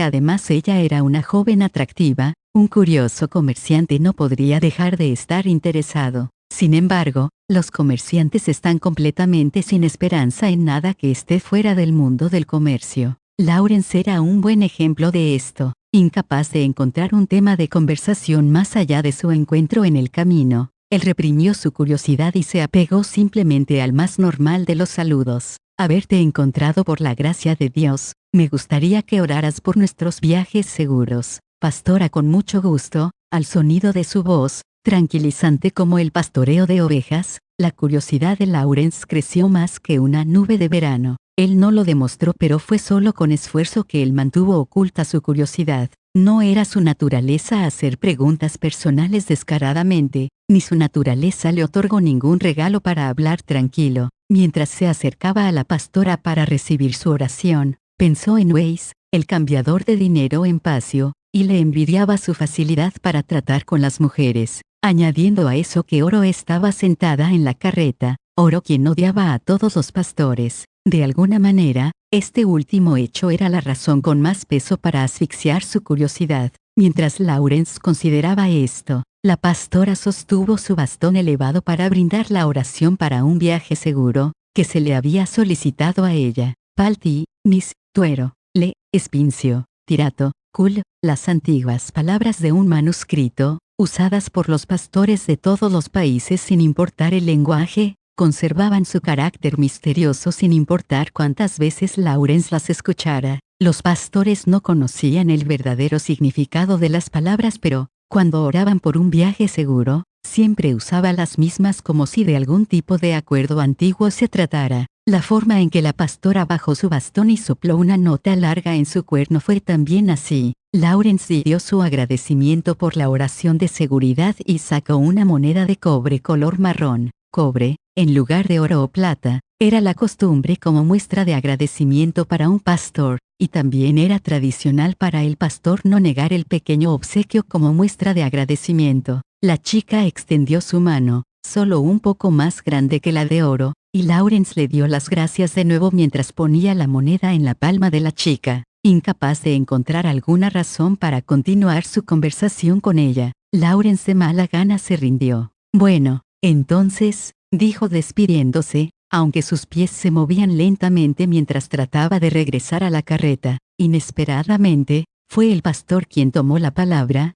además ella era una joven atractiva, un curioso comerciante no podría dejar de estar interesado. Sin embargo, los comerciantes están completamente sin esperanza en nada que esté fuera del mundo del comercio. Lawrence era un buen ejemplo de esto. Incapaz de encontrar un tema de conversación más allá de su encuentro en el camino, él reprimió su curiosidad y se apegó simplemente al más normal de los saludos. Haberte encontrado por la gracia de Dios, me gustaría que oraras por nuestros viajes seguros. Pastora, con mucho gusto. Al sonido de su voz, tranquilizante como el pastoreo de ovejas, la curiosidad de Lawrence creció más que una nube de verano. Él no lo demostró, pero fue solo con esfuerzo que él mantuvo oculta su curiosidad. No era su naturaleza hacer preguntas personales descaradamente, ni su naturaleza le otorgó ningún regalo para hablar tranquilo. Mientras se acercaba a la pastora para recibir su oración, pensó en Weiss, el cambiador de dinero en Pasio, y le envidiaba su facilidad para tratar con las mujeres, añadiendo a eso que Oro estaba sentada en la carreta, Oro quien odiaba a todos los pastores. De alguna manera, este último hecho era la razón con más peso para asfixiar su curiosidad. Mientras Lawrence consideraba esto, la pastora sostuvo su bastón elevado para brindar la oración para un viaje seguro, que se le había solicitado a ella. Palti, mis, tuero, le, espincio, tirato, cul, las antiguas palabras de un manuscrito, usadas por los pastores de todos los países sin importar el lenguaje, conservaban su carácter misterioso sin importar cuántas veces Lawrence las escuchara. Los pastores no conocían el verdadero significado de las palabras, pero, cuando oraban por un viaje seguro, Siempre usaba las mismas como si de algún tipo de acuerdo antiguo se tratara. La forma en que la pastora bajó su bastón y sopló una nota larga en su cuerno fue también así. Lawrence dio su agradecimiento por la oración de seguridad y sacó una moneda de cobre color marrón. Cobre, en lugar de oro o plata, era la costumbre como muestra de agradecimiento para un pastor, y también era tradicional para el pastor no negar el pequeño obsequio como muestra de agradecimiento. La chica extendió su mano, solo un poco más grande que la de oro, y Lawrence le dio las gracias de nuevo mientras ponía la moneda en la palma de la chica. Incapaz de encontrar alguna razón para continuar su conversación con ella, Lawrence de mala gana se rindió. Bueno, entonces, dijo despidiéndose, aunque sus pies se movían lentamente mientras trataba de regresar a la carreta. Inesperadamente, fue el pastor quien tomó la palabra.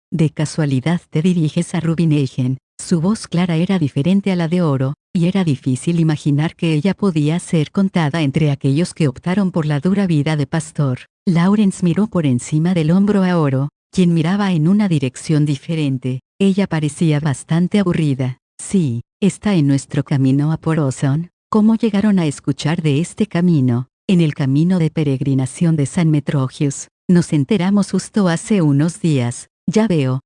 De casualidad te diriges a Rubinegen. Su voz clara era diferente a la de Oro, y era difícil imaginar que ella podía ser contada entre aquellos que optaron por la dura vida de pastor. Lawrence miró por encima del hombro a Oro, quien miraba en una dirección diferente. Ella parecía bastante aburrida. Sí, está en nuestro camino a Porozon. ¿Cómo llegaron a escuchar de este camino? En el camino de peregrinación de San Metrogius. Nos enteramos justo hace unos días. Ya veo,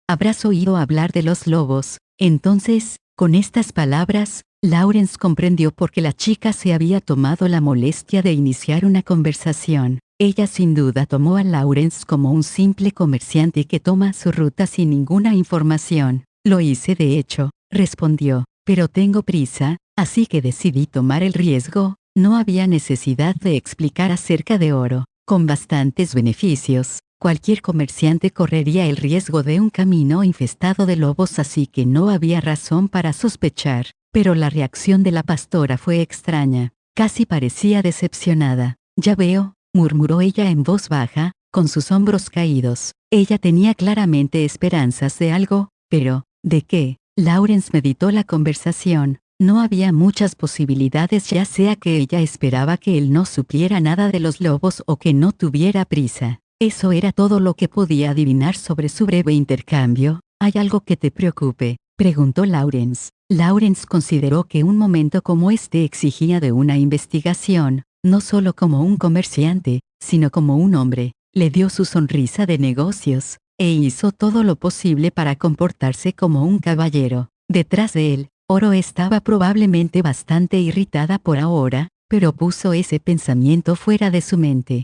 habrás oído hablar de los lobos. Entonces, con estas palabras, Lawrence comprendió por qué la chica se había tomado la molestia de iniciar una conversación. Ella sin duda tomó a Lawrence como un simple comerciante que toma su ruta sin ninguna información. Lo hice de hecho, respondió, pero tengo prisa, así que decidí tomar el riesgo. No había necesidad de explicar acerca de Oro. Con bastantes beneficios, cualquier comerciante correría el riesgo de un camino infestado de lobos, así que no había razón para sospechar. Pero la reacción de la pastora fue extraña. Casi parecía decepcionada. Ya veo, murmuró ella en voz baja, con sus hombros caídos. Ella tenía claramente esperanzas de algo, pero, ¿de qué? Lawrence meditó la conversación. No había muchas posibilidades, ya sea que ella esperaba que él no supiera nada de los lobos o que no tuviera prisa. Eso era todo lo que podía adivinar sobre su breve intercambio. ¿Hay algo que te preocupe?, preguntó Lawrence. Lawrence consideró que un momento como este exigía de una investigación, no solo como un comerciante, sino como un hombre. Le dio su sonrisa de negocios, e hizo todo lo posible para comportarse como un caballero. Detrás de él, Oro estaba probablemente bastante irritada por ahora, pero puso ese pensamiento fuera de su mente.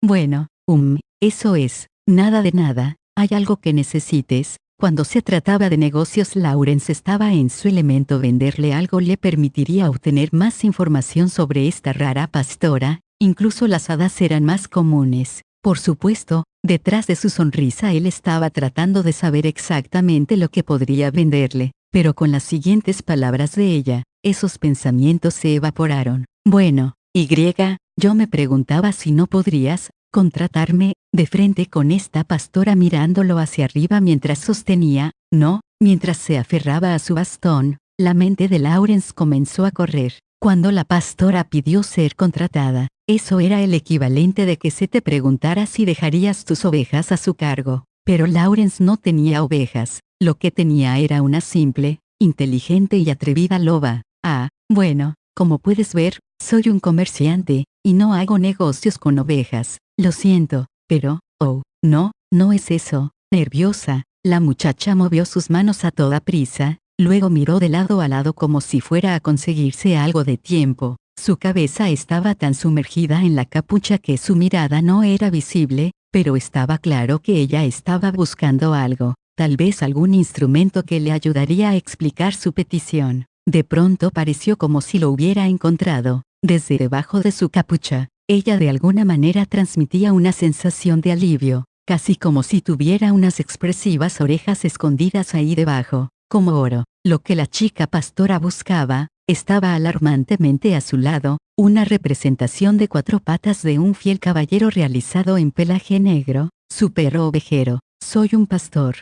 Bueno, eso es, nada de nada. ¿Hay algo que necesites? Cuando se trataba de negocios, Lawrence estaba en su elemento. Venderle algo le permitiría obtener más información sobre esta rara pastora. Incluso las hadas eran más comunes. Por supuesto, detrás de su sonrisa él estaba tratando de saber exactamente lo que podría venderle. Pero con las siguientes palabras de ella, esos pensamientos se evaporaron. Bueno, yo me preguntaba si no podrías contratarme de frente con esta pastora, mirándolo hacia arriba mientras sostenía, mientras se aferraba a su bastón. La mente de Lawrence comenzó a correr. Cuando la pastora pidió ser contratada, eso era el equivalente de que se te preguntara si dejarías tus ovejas a su cargo. Pero Lawrence no tenía ovejas. Lo que tenía era una simple, inteligente y atrevida loba. Bueno, como puedes ver, soy un comerciante, y no hago negocios con ovejas. Lo siento, pero, no es eso. Nerviosa, la muchacha movió sus manos a toda prisa, luego miró de lado a lado como si fuera a conseguirse algo de tiempo. Su cabeza estaba tan sumergida en la capucha que su mirada no era visible, pero estaba claro que ella estaba buscando algo. Tal vez algún instrumento que le ayudaría a explicar su petición. De pronto pareció como si lo hubiera encontrado. Desde debajo de su capucha, ella de alguna manera transmitía una sensación de alivio, casi como si tuviera unas expresivas orejas escondidas ahí debajo, como Oro. Lo que la chica pastora buscaba, estaba alarmantemente a su lado, una representación de 4 patas de un fiel caballero realizado en pelaje negro, su perro ovejero. Soy un pastor.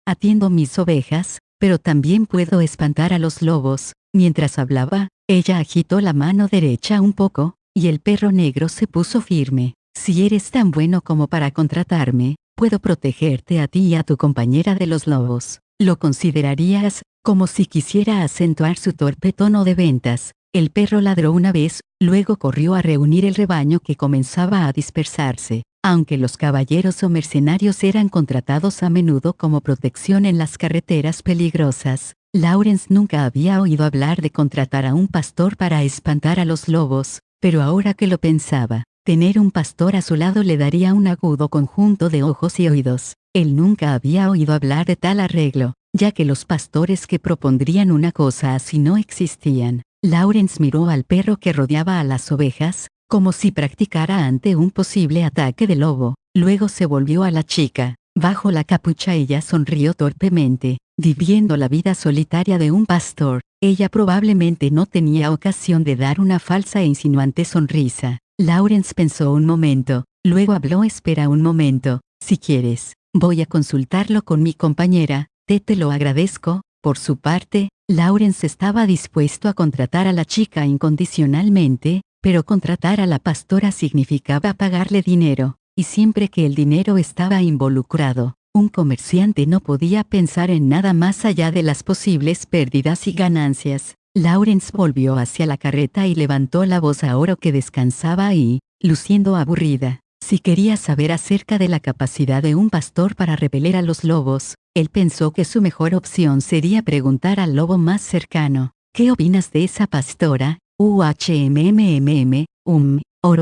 Atiendo mis ovejas, pero también puedo espantar a los lobos. Mientras hablaba, ella agitó la mano derecha un poco, y el perro negro se puso firme. Si eres tan bueno como para contratarme, puedo protegerte a ti y a tu compañera de los lobos. ¿Lo considerarías? Como si quisiera acentuar su torpe tono de ventas. El perro ladró una vez, luego corrió a reunir el rebaño que comenzaba a dispersarse. Aunque los caballeros o mercenarios eran contratados a menudo como protección en las carreteras peligrosas, Lawrence nunca había oído hablar de contratar a un pastor para espantar a los lobos, pero ahora que lo pensaba, tener un pastor a su lado le daría un agudo conjunto de ojos y oídos. Él nunca había oído hablar de tal arreglo, ya que los pastores que propondrían una cosa así no existían. Lawrence miró al perro que rodeaba a las ovejas, como si practicara ante un posible ataque de lobo. Luego se volvió a la chica. Bajo la capucha ella sonrió torpemente, viviendo la vida solitaria de un pastor. Ella probablemente no tenía ocasión de dar una falsa e insinuante sonrisa. Lawrence pensó un momento, luego habló: espera un momento, si quieres, voy a consultarlo con mi compañera, te lo agradezco. Por su parte, Lawrence estaba dispuesto a contratar a la chica incondicionalmente, pero contratar a la pastora significaba pagarle dinero, y siempre que el dinero estaba involucrado, un comerciante no podía pensar en nada más allá de las posibles pérdidas y ganancias. Lawrence volvió hacia la carreta y levantó la voz a Oro, que descansaba ahí, luciendo aburrida. Si quería saber acerca de la capacidad de un pastor para repeler a los lobos, él pensó que su mejor opción sería preguntar al lobo más cercano: ¿qué opinas de esa pastora? Oro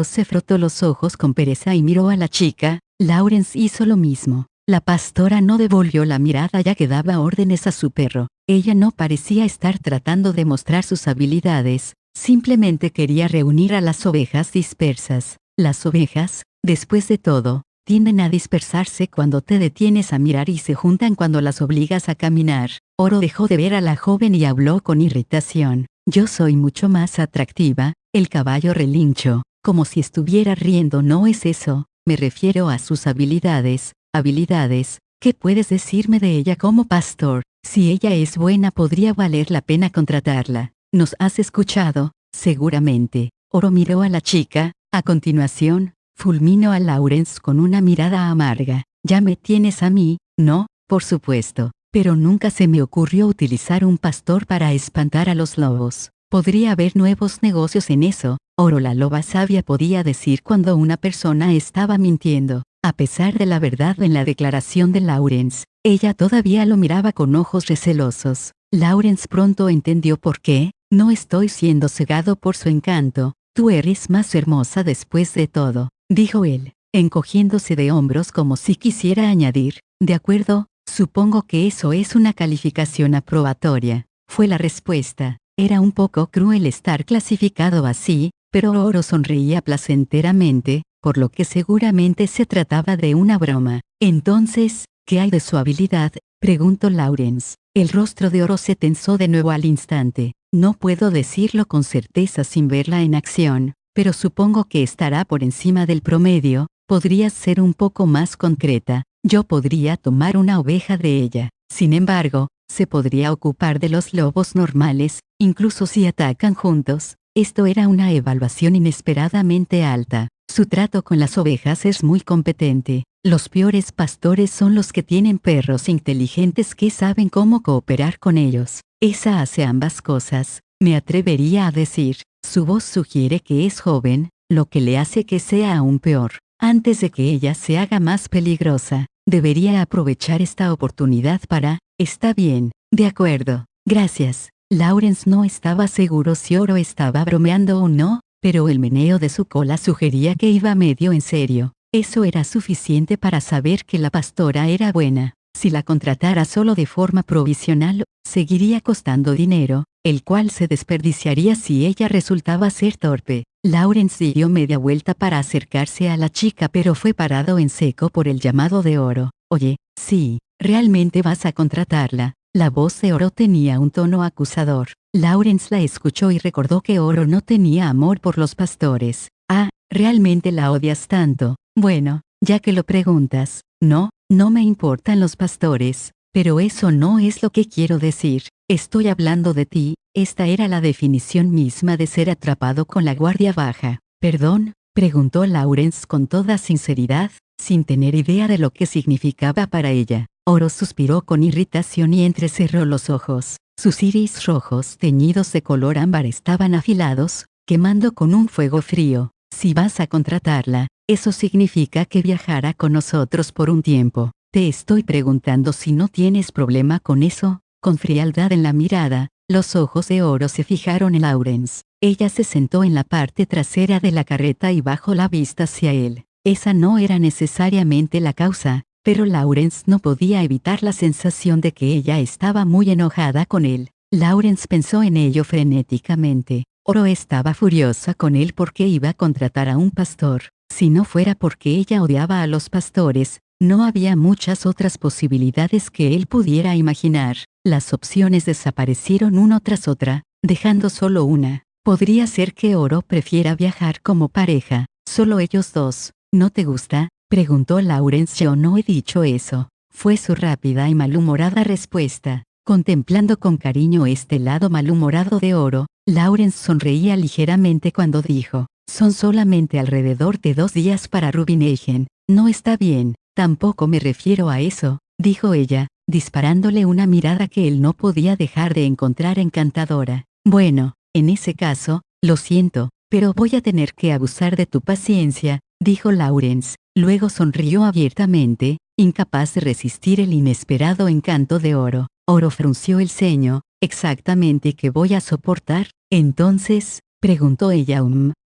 se frotó los ojos con pereza y miró a la chica. Lawrence hizo lo mismo. La pastora no devolvió la mirada ya que daba órdenes a su perro. Ella no parecía estar tratando de mostrar sus habilidades, simplemente quería reunir a las ovejas dispersas. Las ovejas, después de todo, tienden a dispersarse cuando te detienes a mirar y se juntan cuando las obligas a caminar. Oro dejó de ver a la joven y habló con irritación. Yo soy mucho más atractiva. El caballo relinchó, como si estuviera riendo. No es eso, me refiero a sus habilidades. ¿Habilidades? ¿Qué puedes decirme de ella como pastor? Si ella es buena, podría valer la pena contratarla. ¿Nos has escuchado? Seguramente. Oro miró a la chica. A continuación, fulminó a Lawrence con una mirada amarga. Ya me tienes a mí, ¿no? Por supuesto. Pero nunca se me ocurrió utilizar un pastor para espantar a los lobos. Podría haber nuevos negocios en eso. Oro, la loba sabia, podía decir cuando una persona estaba mintiendo. A pesar de la verdad en la declaración de Lawrence, ella todavía lo miraba con ojos recelosos. Lawrence pronto entendió por qué. No estoy siendo cegado por su encanto. Tú eres más hermosa después de todo, dijo él, encogiéndose de hombros como si quisiera añadir: de acuerdo, supongo que eso es una calificación aprobatoria. Fue la respuesta. Era un poco cruel estar clasificado así, pero Oro sonreía placenteramente, por lo que seguramente se trataba de una broma. Entonces, ¿qué hay de su habilidad?, preguntó Lawrence. El rostro de Oro se tensó de nuevo al instante. No puedo decirlo con certeza sin verla en acción, pero supongo que estará por encima del promedio. Podrías ser un poco más concreta. Yo podría tomar una oveja de ella. Sin embargo, se podría ocupar de los lobos normales, incluso si atacan juntos. Esto era una evaluación inesperadamente alta. Su trato con las ovejas es muy competente. Los peores pastores son los que tienen perros inteligentes que saben cómo cooperar con ellos. Esa hace ambas cosas, me atrevería a decir. Su voz sugiere que es joven, lo que le hace que sea aún peor. Antes de que ella se haga más peligrosa, debería aprovechar esta oportunidad para... Está bien, de acuerdo, gracias. Lawrence no estaba seguro si Oro estaba bromeando o no, pero el meneo de su cola sugería que iba medio en serio. Eso era suficiente para saber que la pastora era buena. Si la contratara solo de forma provisional, seguiría costando dinero, el cual se desperdiciaría si ella resultaba ser torpe. Lawrence dio media vuelta para acercarse a la chica, pero fue parado en seco por el llamado de Oro. Oye, sí, ¿realmente vas a contratarla? La voz de Oro tenía un tono acusador. Lawrence la escuchó y recordó que Oro no tenía amor por los pastores. Ah, ¿realmente la odias tanto? Bueno, ya que lo preguntas, no me importan los pastores, pero eso no es lo que quiero decir. Estoy hablando de ti. Esta era la definición misma de ser atrapado con la guardia baja. ¿Perdón?, preguntó Lawrence con toda sinceridad, sin tener idea de lo que significaba para ella. Oro suspiró con irritación y entrecerró los ojos. Sus iris rojos teñidos de color ámbar estaban afilados, quemando con un fuego frío. Si vas a contratarla, eso significa que viajará con nosotros por un tiempo. Te estoy preguntando si no tienes problema con eso. Con frialdad en la mirada, los ojos de Oro se fijaron en Lawrence. Ella se sentó en la parte trasera de la carreta y bajó la vista hacia él. Esa no era necesariamente la causa, pero Lawrence no podía evitar la sensación de que ella estaba muy enojada con él. Lawrence pensó en ello frenéticamente. Oro estaba furiosa con él porque iba a contratar a un pastor. Si no fuera porque ella odiaba a los pastores, no había muchas otras posibilidades que él pudiera imaginar. Las opciones desaparecieron una tras otra, dejando solo una. Podría ser que Oro prefiera viajar como pareja, solo ellos dos. ¿No te gusta?, preguntó Lawrence. Yo no he dicho eso, fue su rápida y malhumorada respuesta. Contemplando con cariño este lado malhumorado de Oro, Lawrence sonreía ligeramente cuando dijo: son solamente alrededor de 2 días para Rubinegen. No está bien. Tampoco me refiero a eso, dijo ella, disparándole una mirada que él no podía dejar de encontrar encantadora. Bueno, en ese caso, lo siento, pero voy a tener que abusar de tu paciencia, dijo Lawrence. Luego sonrió abiertamente, incapaz de resistir el inesperado encanto de Oro. Oro frunció el ceño. ¿Exactamente qué voy a soportar? Entonces, preguntó ella.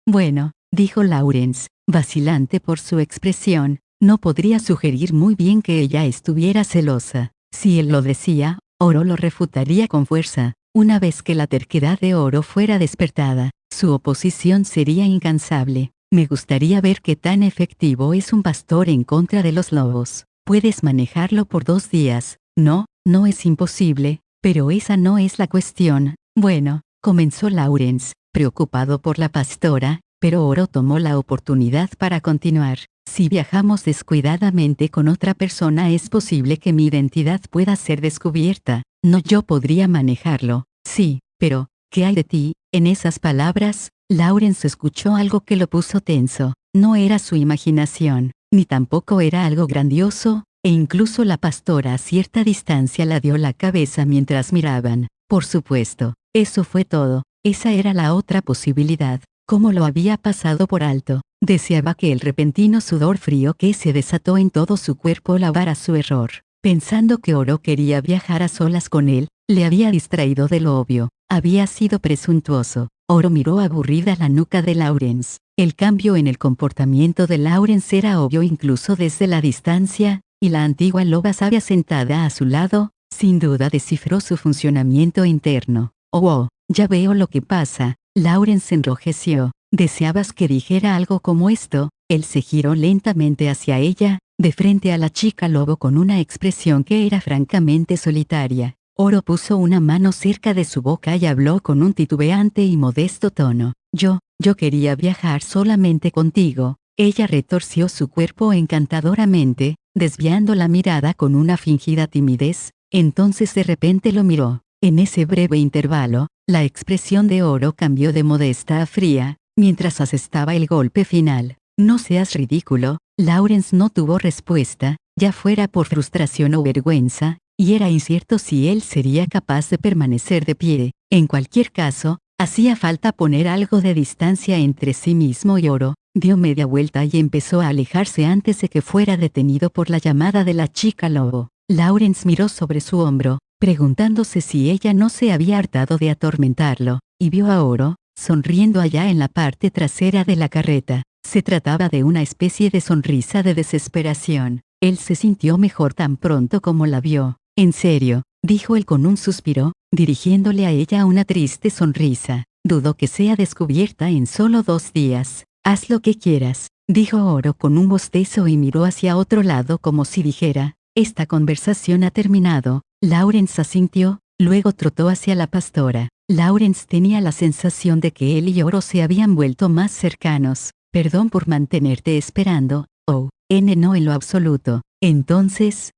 Bueno, dijo Lawrence, vacilante por su expresión. No podría sugerir muy bien que ella estuviera celosa. Si él lo decía, Oro lo refutaría con fuerza. Una vez que la terquedad de Oro fuera despertada, su oposición sería incansable. Me gustaría ver qué tan efectivo es un pastor en contra de los lobos. Puedes manejarlo por 2 días. No, no es imposible, pero esa no es la cuestión. Bueno, comenzó Lawrence, preocupado por la pastora, pero Oro tomó la oportunidad para continuar. Si viajamos descuidadamente con otra persona es posible que mi identidad pueda ser descubierta. No, yo podría manejarlo. Sí, pero, ¿qué hay de ti? En esas palabras, Lawrence escuchó algo que lo puso tenso. No era su imaginación, ni tampoco era algo grandioso, e incluso la pastora a cierta distancia la dio la cabeza mientras miraban. Por supuesto, eso fue todo. Esa era la otra posibilidad. ¿Cómo lo había pasado por alto? Deseaba que el repentino sudor frío que se desató en todo su cuerpo lavara su error. Pensando que Oro quería viajar a solas con él, le había distraído de lo obvio. Había sido presuntuoso. Oro miró aburrida la nuca de Lawrence. El cambio en el comportamiento de Lawrence era obvio incluso desde la distancia, y la antigua loba sabia sentada a su lado, sin duda descifró su funcionamiento interno. Oh, ya veo lo que pasa. Lawrence enrojeció. ¿Deseabas que dijera algo como esto? Él se giró lentamente hacia ella, de frente a la chica lobo con una expresión que era francamente solitaria. Oro puso una mano cerca de su boca y habló con un titubeante y modesto tono. Yo quería viajar solamente contigo. Ella retorció su cuerpo encantadoramente, desviando la mirada con una fingida timidez, entonces de repente lo miró. En ese breve intervalo, la expresión de Oro cambió de modesta a fría, mientras asestaba el golpe final. No seas ridículo. Lawrence no tuvo respuesta, ya fuera por frustración o vergüenza, y era incierto si él sería capaz de permanecer de pie. En cualquier caso, hacía falta poner algo de distancia entre sí mismo y Oro. Dio media vuelta y empezó a alejarse antes de que fuera detenido por la llamada de la chica lobo. Lawrence miró sobre su hombro, preguntándose si ella no se había hartado de atormentarlo, y vio a Oro, sonriendo allá en la parte trasera de la carreta. Se trataba de una especie de sonrisa de desesperación. Él se sintió mejor tan pronto como la vio. En serio, dijo él con un suspiro, dirigiéndole a ella una triste sonrisa. Dudo que sea descubierta en solo 2 días. Haz lo que quieras, dijo Oro con un bostezo y miró hacia otro lado como si dijera, esta conversación ha terminado. Lawrence asintió, luego trotó hacia la pastora. Lawrence tenía la sensación de que él y Oro se habían vuelto más cercanos. Perdón por mantenerte esperando. Oh, no en lo absoluto. Entonces,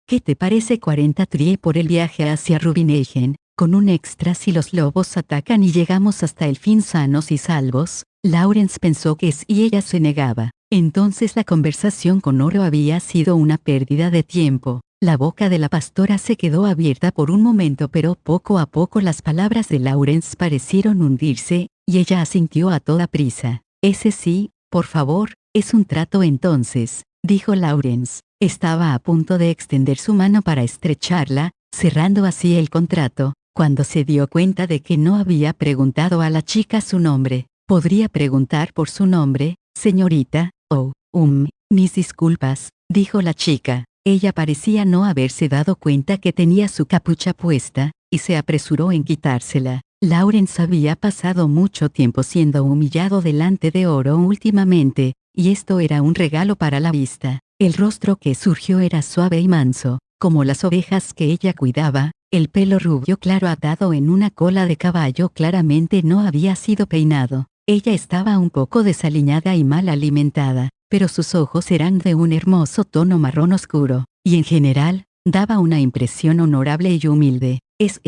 ¿qué te parece 40 trie por el viaje hacia Rubinegen? Con un extra si los lobos atacan y llegamos hasta el fin sanos y salvos. Lawrence pensó que si ella se negaba, entonces la conversación con Oro había sido una pérdida de tiempo. La boca de la pastora se quedó abierta por un momento, pero poco a poco las palabras de Lawrence parecieron hundirse, y ella asintió a toda prisa. Ese sí, por favor, es un trato entonces, dijo Lawrence. Estaba a punto de extender su mano para estrecharla, cerrando así el contrato, cuando se dio cuenta de que no había preguntado a la chica su nombre. ¿Podría preguntar por su nombre, señorita? Oh, mis disculpas, dijo la chica. Ella parecía no haberse dado cuenta que tenía su capucha puesta, y se apresuró en quitársela. Lawrence había pasado mucho tiempo siendo humillado delante de Oro últimamente, y esto era un regalo para la vista. El rostro que surgió era suave y manso, como las ovejas que ella cuidaba. El pelo rubio claro atado en una cola de caballo claramente no había sido peinado. Ella estaba un poco desaliñada y mal alimentada, pero sus ojos eran de un hermoso tono marrón oscuro, y en general, daba una impresión honorable y humilde. Es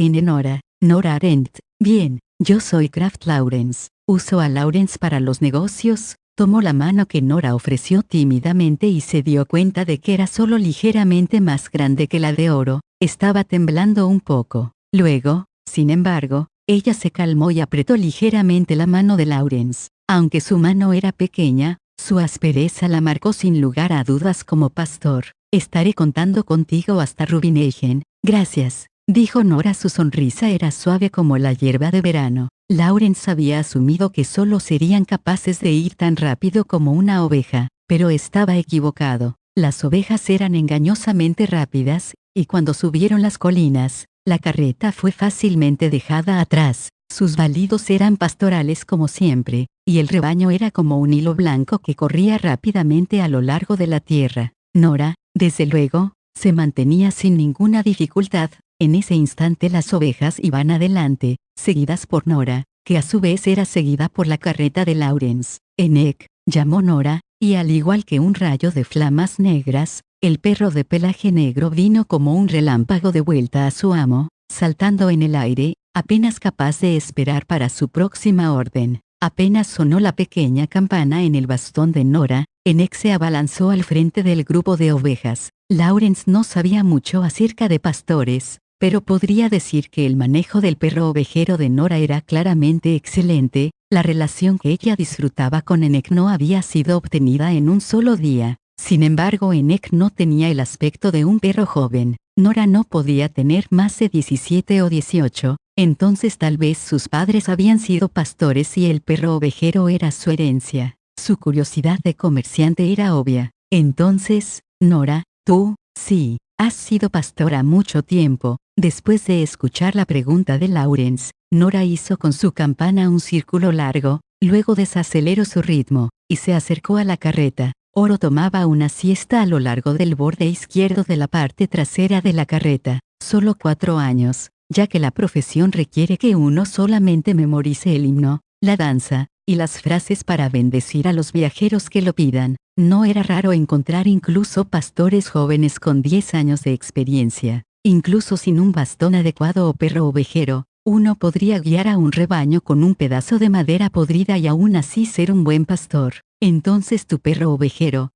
Nora Arendt. Bien, yo soy Kraft Lawrence. Uso a Lawrence para los negocios. Tomó la mano que Nora ofreció tímidamente y se dio cuenta de que era solo ligeramente más grande que la de Oro. Estaba temblando un poco. Luego, sin embargo, ella se calmó y apretó ligeramente la mano de Lawrence. Aunque su mano era pequeña, su aspereza la marcó sin lugar a dudas como pastor. Estaré contando contigo hasta Rubinegen. Gracias, dijo Nora. Su sonrisa era suave como la hierba de verano. Lawrence había asumido que solo serían capaces de ir tan rápido como una oveja, pero estaba equivocado. Las ovejas eran engañosamente rápidas, y cuando subieron las colinas, la carreta fue fácilmente dejada atrás. Sus balidos eran pastorales como siempre, y el rebaño era como un hilo blanco que corría rápidamente a lo largo de la tierra. Nora, desde luego, se mantenía sin ninguna dificultad. En ese instante las ovejas iban adelante, seguidas por Nora, que a su vez era seguida por la carreta de Lawrence. Enek, llamó Nora, y al igual que un rayo de flamas negras, el perro de pelaje negro vino como un relámpago de vuelta a su amo, saltando en el aire, apenas capaz de esperar para su próxima orden. Apenas sonó la pequeña campana en el bastón de Nora, Enek se abalanzó al frente del grupo de ovejas. Lawrence no sabía mucho acerca de pastores, pero podría decir que el manejo del perro ovejero de Nora era claramente excelente. La relación que ella disfrutaba con Enek no había sido obtenida en un solo día. Sin embargo, Enek no tenía el aspecto de un perro joven. Nora no podía tener más de 17 o 18, entonces tal vez sus padres habían sido pastores y el perro ovejero era su herencia. Su curiosidad de comerciante era obvia. Entonces, Nora, tú, sí, has sido pastora mucho tiempo. Después de escuchar la pregunta de Lawrence, Nora hizo con su campana un círculo largo, luego desaceleró su ritmo, y se acercó a la carreta. Oro tomaba una siesta a lo largo del borde izquierdo de la parte trasera de la carreta. Solo 4 años, ya que la profesión requiere que uno solamente memorice el himno, la danza, y las frases para bendecir a los viajeros que lo pidan. No era raro encontrar incluso pastores jóvenes con 10 años de experiencia. Incluso sin un bastón adecuado o perro ovejero, uno podría guiar a un rebaño con un pedazo de madera podrida y aún así ser un buen pastor. Entonces tu perro ovejero,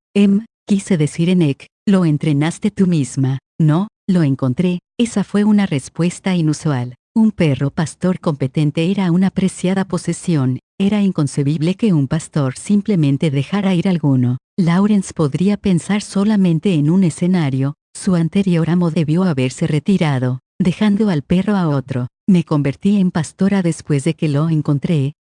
quise decir Enek, lo entrenaste tú misma. No, lo encontré. Esa fue una respuesta inusual. Un perro pastor competente era una preciada posesión. Era inconcebible que un pastor simplemente dejara ir alguno. Lawrence podría pensar solamente en un escenario. Su anterior amo debió haberse retirado, dejando al perro a otro. Me convertí en pastora después de que lo encontré.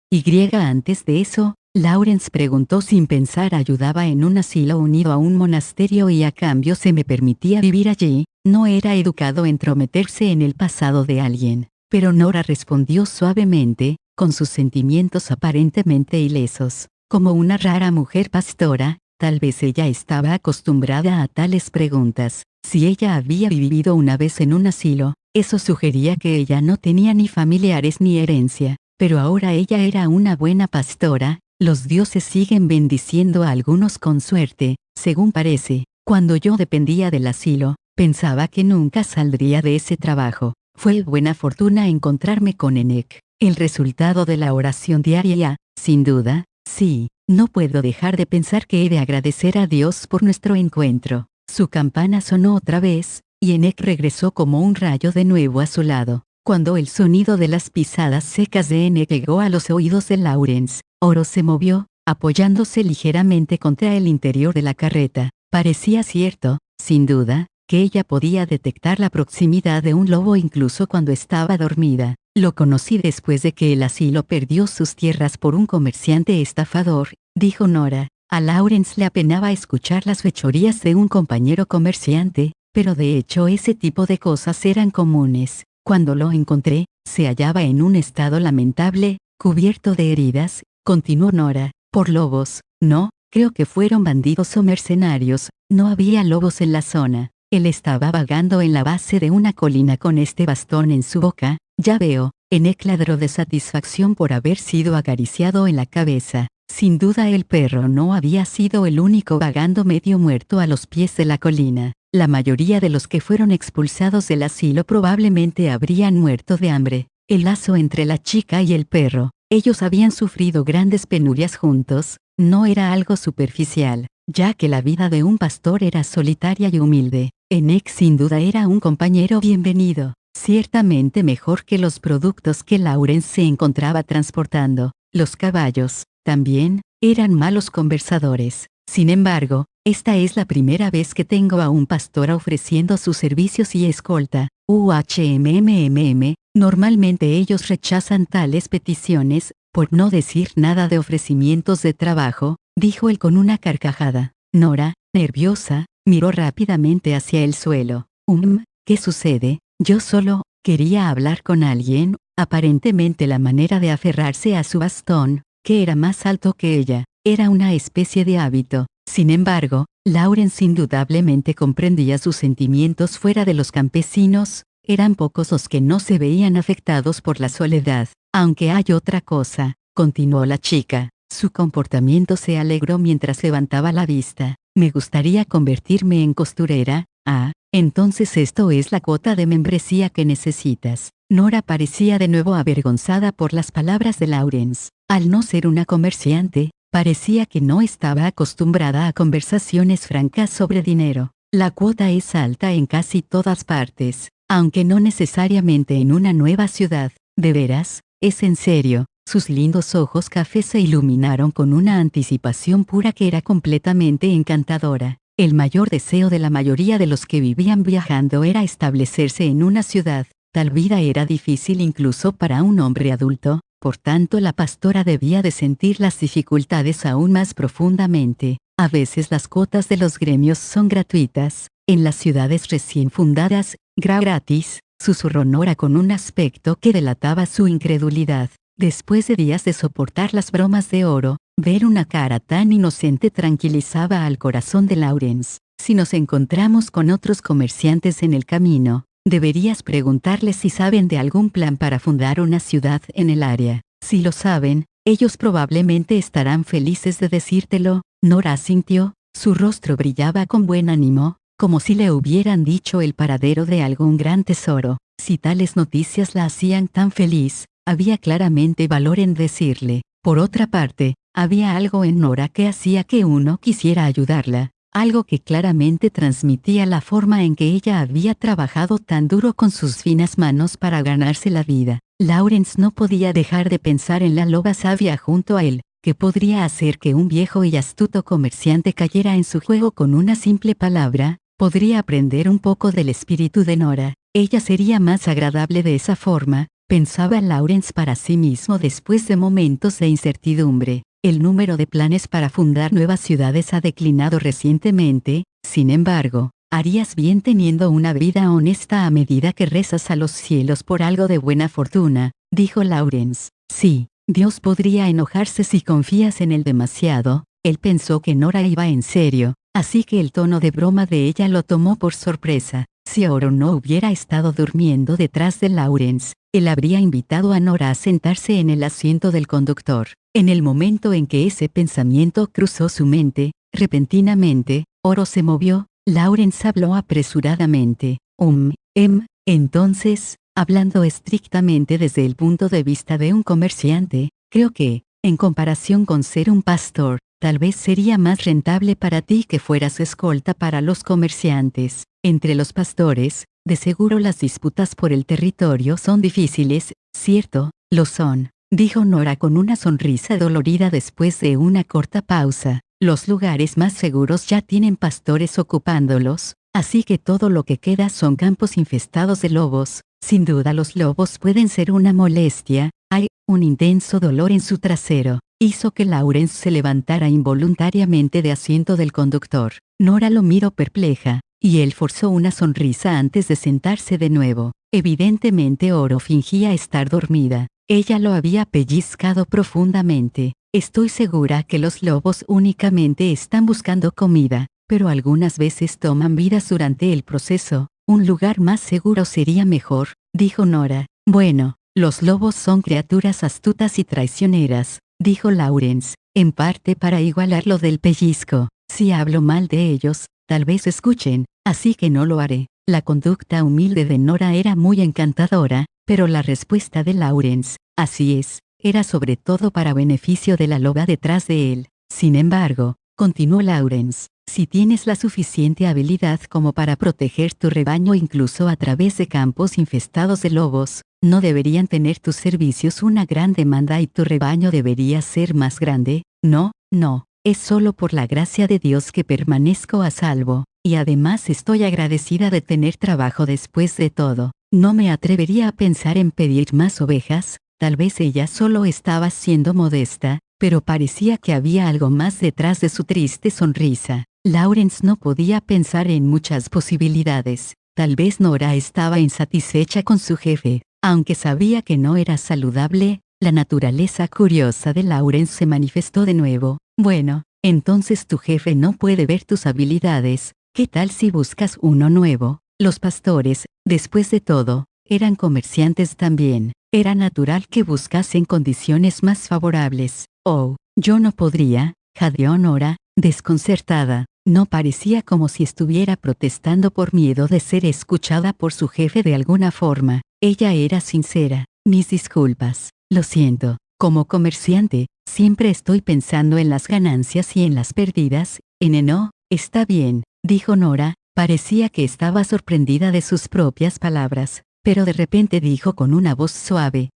Antes de eso, Lawrence preguntó sin pensar. Ayudaba en un asilo unido a un monasterio y a cambio se me permitía vivir allí. No era educado entrometerse en el pasado de alguien. Pero Nora respondió suavemente, con sus sentimientos aparentemente ilesos. Como una rara mujer pastora, tal vez ella estaba acostumbrada a tales preguntas. Si ella había vivido una vez en un asilo, eso sugería que ella no tenía ni familiares ni herencia. Pero ahora ella era una buena pastora. Los dioses siguen bendiciendo a algunos con suerte, según parece. Cuando yo dependía del asilo, pensaba que nunca saldría de ese trabajo. Fue buena fortuna encontrarme con Enek. El resultado de la oración diaria, sin duda, sí. No puedo dejar de pensar que he de agradecer a Dios por nuestro encuentro. Su campana sonó otra vez, y Enoch regresó como un rayo de nuevo a su lado. Cuando el sonido de las pisadas secas de Enoch llegó a los oídos de Lawrence, Oro se movió, apoyándose ligeramente contra el interior de la carreta. Parecía cierto, sin duda, que ella podía detectar la proximidad de un lobo incluso cuando estaba dormida. Lo conocí después de que el asilo perdió sus tierras por un comerciante estafador, dijo Nora. A Lawrence le apenaba escuchar las fechorías de un compañero comerciante, pero de hecho ese tipo de cosas eran comunes. Cuando lo encontré, se hallaba en un estado lamentable, cubierto de heridas, continuó Nora. Por lobos, no, creo que fueron bandidos o mercenarios, no había lobos en la zona. Él estaba vagando en la base de una colina con este bastón en su boca. Ya veo, Enoch ladró de satisfacción por haber sido acariciado en la cabeza. Sin duda el perro no había sido el único vagando medio muerto a los pies de la colina. La mayoría de los que fueron expulsados del asilo probablemente habrían muerto de hambre. El lazo entre la chica y el perro. Ellos habían sufrido grandes penurias juntos, no era algo superficial, ya que la vida de un pastor era solitaria y humilde. Enoch sin duda era un compañero bienvenido, ciertamente mejor que los productos que Lawrence se encontraba transportando. Los caballos, también, eran malos conversadores. Sin embargo, esta es la primera vez que tengo a un pastor ofreciendo sus servicios y escolta. Normalmente ellos rechazan tales peticiones, por no decir nada de ofrecimientos de trabajo, dijo él con una carcajada. Nora, nerviosa, miró rápidamente hacia el suelo. ¿Qué sucede? Yo solo quería hablar con alguien. Aparentemente la manera de aferrarse a su bastón, que era más alto que ella, era una especie de hábito. Sin embargo, Lawrence indudablemente comprendía sus sentimientos fuera de los campesinos. Eran pocos los que no se veían afectados por la soledad. Aunque hay otra cosa, continuó la chica. Su comportamiento se alegró mientras levantaba la vista. Me gustaría convertirme en costurera. Ah, entonces esto es la cuota de membresía que necesitas. Nora parecía de nuevo avergonzada por las palabras de Lawrence. Al no ser una comerciante, parecía que no estaba acostumbrada a conversaciones francas sobre dinero. La cuota es alta en casi todas partes, aunque no necesariamente en una nueva ciudad. ¿De veras? ¿Es en serio? Sus lindos ojos cafés se iluminaron con una anticipación pura que era completamente encantadora. El mayor deseo de la mayoría de los que vivían viajando era establecerse en una ciudad. Tal vida era difícil incluso para un hombre adulto, por tanto la pastora debía de sentir las dificultades aún más profundamente. A veces las cuotas de los gremios son gratuitas, en las ciudades recién fundadas, gratis, susurró Nora con un aspecto que delataba su incredulidad. Después de días de soportar las bromas de Oro, ver una cara tan inocente tranquilizaba al corazón de Lawrence. Si nos encontramos con otros comerciantes en el camino, deberías preguntarles si saben de algún plan para fundar una ciudad en el área. Si lo saben, ellos probablemente estarán felices de decírtelo. Nora asintió, su rostro brillaba con buen ánimo, como si le hubieran dicho el paradero de algún gran tesoro. Si tales noticias la hacían tan feliz, había claramente valor en decirle. Por otra parte, había algo en Nora que hacía que uno quisiera ayudarla, algo que claramente transmitía la forma en que ella había trabajado tan duro con sus finas manos para ganarse la vida. Lawrence no podía dejar de pensar en la loba sabia junto a él, que podría hacer que un viejo y astuto comerciante cayera en su juego con una simple palabra. Podría aprender un poco del espíritu de Nora. Ella sería más agradable de esa forma, pensaba Lawrence para sí mismo después de momentos de incertidumbre. El número de planes para fundar nuevas ciudades ha declinado recientemente, sin embargo, harías bien teniendo una vida honesta a medida que rezas a los cielos por algo de buena fortuna, dijo Lawrence. Sí, Dios podría enojarse si confías en él demasiado. Él pensó que Nora iba en serio, así que el tono de broma de ella lo tomó por sorpresa. Si Oro no hubiera estado durmiendo detrás de Lawrence, él habría invitado a Nora a sentarse en el asiento del conductor. En el momento en que ese pensamiento cruzó su mente, repentinamente, Oro se movió. Lawrence habló apresuradamente. Entonces, hablando estrictamente desde el punto de vista de un comerciante, creo que, en comparación con ser un pastor, Tal vez sería más rentable para ti que fueras escolta para los comerciantes. Entre los pastores, de seguro las disputas por el territorio son difíciles, ¿cierto? Lo son, dijo Nora con una sonrisa dolorida después de una corta pausa. Los lugares más seguros ya tienen pastores ocupándolos, así que todo lo que queda son campos infestados de lobos. Sin duda los lobos pueden ser una molestia. Hay un intenso dolor en su trasero. Hizo que Lawrence se levantara involuntariamente de asiento del conductor. Nora lo miró perpleja, y él forzó una sonrisa antes de sentarse de nuevo. Evidentemente Oro fingía estar dormida. Ella lo había pellizcado profundamente. Estoy segura que los lobos únicamente están buscando comida, pero algunas veces toman vidas durante el proceso. Un lugar más seguro sería mejor, dijo Nora. Bueno, los lobos son criaturas astutas y traicioneras, dijo Lawrence, en parte para igualar lo del pellizco. Si hablo mal de ellos, tal vez escuchen, así que no lo haré. La conducta humilde de Nora era muy encantadora, pero la respuesta de Lawrence, así es, era sobre todo para beneficio de la loba detrás de él. Sin embargo, continuó Lawrence, si tienes la suficiente habilidad como para proteger tu rebaño incluso a través de campos infestados de lobos, no deberían tener tus servicios una gran demanda y tu rebaño debería ser más grande. No, es solo por la gracia de Dios que permanezco a salvo, y además estoy agradecida de tener trabajo después de todo. No me atrevería a pensar en pedir más ovejas. Tal vez ella solo estaba siendo modesta, pero parecía que había algo más detrás de su triste sonrisa. Lawrence no podía pensar en muchas posibilidades. Tal vez Nora estaba insatisfecha con su jefe, aunque sabía que no era saludable. La naturaleza curiosa de Lawrence se manifestó de nuevo. Bueno, entonces tu jefe no puede ver tus habilidades. ¿Qué tal si buscas uno nuevo? Los pastores, después de todo, eran comerciantes también. Era natural que buscasen condiciones más favorables. Oh, yo no podría, jadeó Nora, desconcertada. No parecía como si estuviera protestando por miedo de ser escuchada por su jefe de alguna forma. Ella era sincera. Mis disculpas, lo siento. Como comerciante, siempre estoy pensando en las ganancias y en las pérdidas. No, está bien, dijo Nora. Parecía que estaba sorprendida de sus propias palabras. Pero de repente dijo con una voz suave,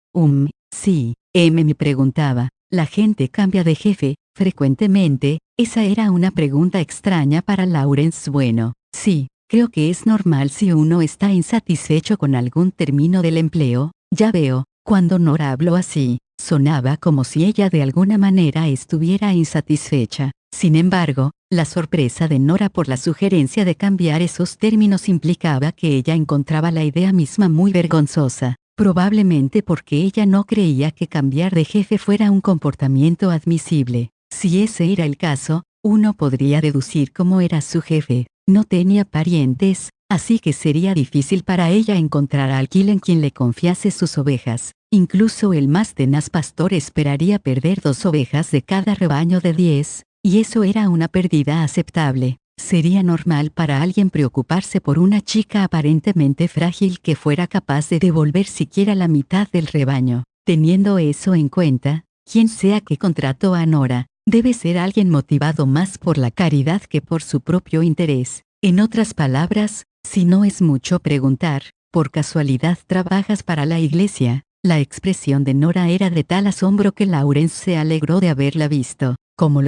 sí, me preguntaba, ¿la gente cambia de jefe frecuentemente? Esa era una pregunta extraña para Lawrence. Bueno, sí, creo que es normal si uno está insatisfecho con algún término del empleo. Ya veo, cuando Nora habló así, sonaba como si ella de alguna manera estuviera insatisfecha. Sin embargo, la sorpresa de Nora por la sugerencia de cambiar esos términos implicaba que ella encontraba la idea misma muy vergonzosa, probablemente porque ella no creía que cambiar de jefe fuera un comportamiento admisible. Si ese era el caso, uno podría deducir cómo era su jefe. No tenía parientes, así que sería difícil para ella encontrar a alguien en quien le confiase sus ovejas. Incluso el más tenaz pastor esperaría perder 2 ovejas de cada rebaño de 10. Y eso era una pérdida aceptable. Sería normal para alguien preocuparse por una chica aparentemente frágil que fuera capaz de devolver siquiera la mitad del rebaño. Teniendo eso en cuenta, quien sea que contrató a Nora, debe ser alguien motivado más por la caridad que por su propio interés. En otras palabras, si no es mucho preguntar, ¿por casualidad trabajas para la iglesia? La expresión de Nora era de tal asombro que Lawrence se alegró de haberla visto. Como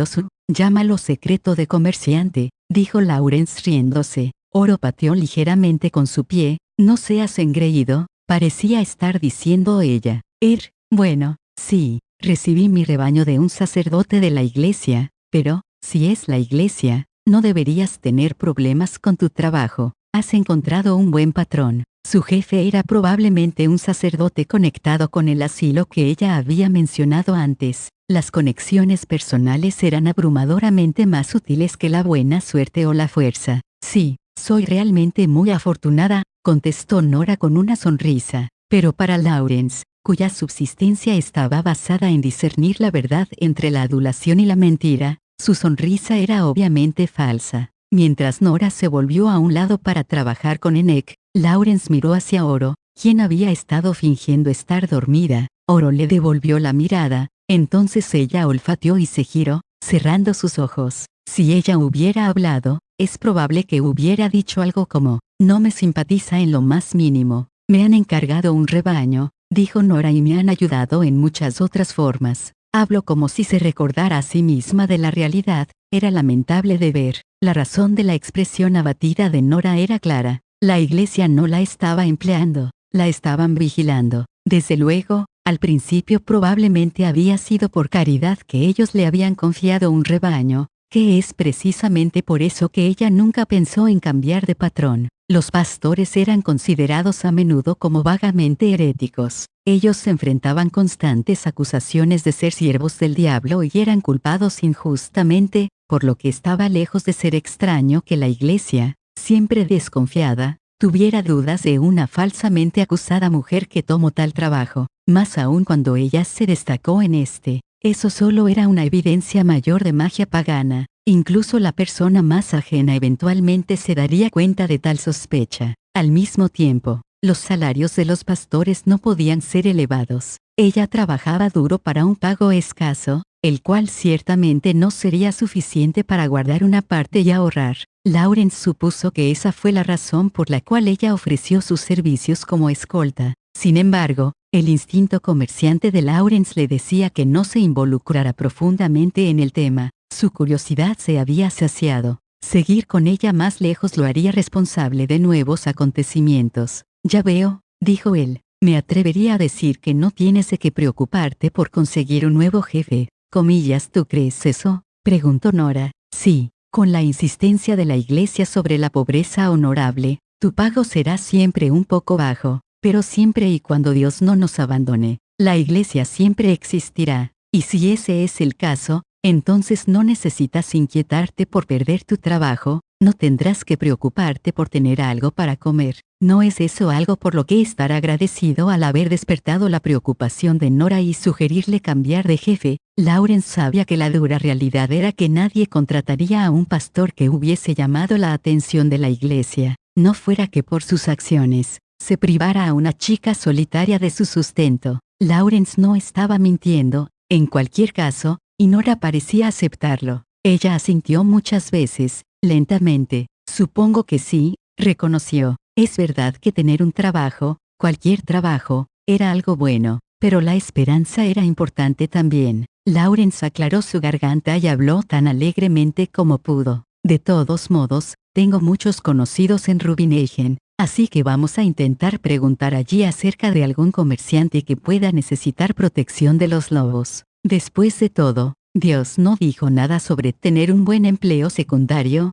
llámalo secreto de comerciante, dijo Lawrence riéndose. Oro pateó ligeramente con su pie. No seas engreído, parecía estar diciendo ella. Bueno, sí, recibí mi rebaño de un sacerdote de la iglesia, pero, si es la iglesia, no deberías tener problemas con tu trabajo. Has encontrado un buen patrón. Su jefe era probablemente un sacerdote conectado con el asilo que ella había mencionado antes. Las conexiones personales eran abrumadoramente más útiles que la buena suerte o la fuerza. Sí, soy realmente muy afortunada, contestó Nora con una sonrisa. Pero para Lawrence, cuya subsistencia estaba basada en discernir la verdad entre la adulación y la mentira, su sonrisa era obviamente falsa. Mientras Nora se volvió a un lado para trabajar con Enoch, Lawrence miró hacia Oro, quien había estado fingiendo estar dormida. Oro le devolvió la mirada, entonces ella olfateó y se giró. cerrando sus ojos. Si ella hubiera hablado, es probable que hubiera dicho algo como, no me simpatiza en lo más mínimo. Me han encargado un rebaño, dijo Nora, y me han ayudado en muchas otras formas. Hablo como si se recordara a sí misma de la realidad. Era lamentable de ver. La razón de la expresión abatida de Nora era clara. La iglesia no la estaba empleando, la estaban vigilando. Desde luego, al principio probablemente había sido por caridad que ellos le habían confiado un rebaño, que es precisamente por eso que ella nunca pensó en cambiar de patrón. Los pastores eran considerados a menudo como vagamente heréticos. Ellos se enfrentaban constantes acusaciones de ser siervos del diablo y eran culpados injustamente, por lo que estaba lejos de ser extraño que la iglesia, siempre desconfiada, tuviera dudas de una falsamente acusada mujer que tomó tal trabajo, más aún cuando ella se destacó en este. Eso solo era una evidencia mayor de magia pagana. Incluso la persona más ajena eventualmente se daría cuenta de tal sospecha. Al mismo tiempo, los salarios de los pastores no podían ser elevados. Ella trabajaba duro para un pago escaso, el cual ciertamente no sería suficiente para guardar una parte y ahorrar. Lawrence supuso que esa fue la razón por la cual ella ofreció sus servicios como escolta. Sin embargo, el instinto comerciante de Lawrence le decía que no se involucrara profundamente en el tema. Su curiosidad se había saciado. Seguir con ella más lejos lo haría responsable de nuevos acontecimientos. Ya veo, dijo él. Me atrevería a decir que no tienes de qué preocuparte por conseguir un nuevo jefe. Comillas, ¿tú crees eso? Preguntó Nora. Sí, con la insistencia de la iglesia sobre la pobreza honorable, tu pago será siempre un poco bajo, pero siempre y cuando Dios no nos abandone, la iglesia siempre existirá. Y si ese es el caso, entonces no necesitas inquietarte por perder tu trabajo, no tendrás que preocuparte por tener algo para comer. ¿No es eso algo por lo que estar agradecido al haber despertado la preocupación de Nora y sugerirle cambiar de jefe? Lawrence sabía que la dura realidad era que nadie contrataría a un pastor que hubiese llamado la atención de la iglesia, no fuera que por sus acciones, se privara a una chica solitaria de su sustento. Lawrence no estaba mintiendo, en cualquier caso, y Nora parecía aceptarlo. Ella asintió muchas veces, lentamente. Supongo que sí, reconoció. Es verdad que tener un trabajo, cualquier trabajo, era algo bueno, pero la esperanza era importante también. Lawrence aclaró su garganta y habló tan alegremente como pudo. De todos modos, tengo muchos conocidos en Rubinhagen, así que vamos a intentar preguntar allí acerca de algún comerciante que pueda necesitar protección de los lobos. Después de todo, Dios no dijo nada sobre tener un buen empleo secundario,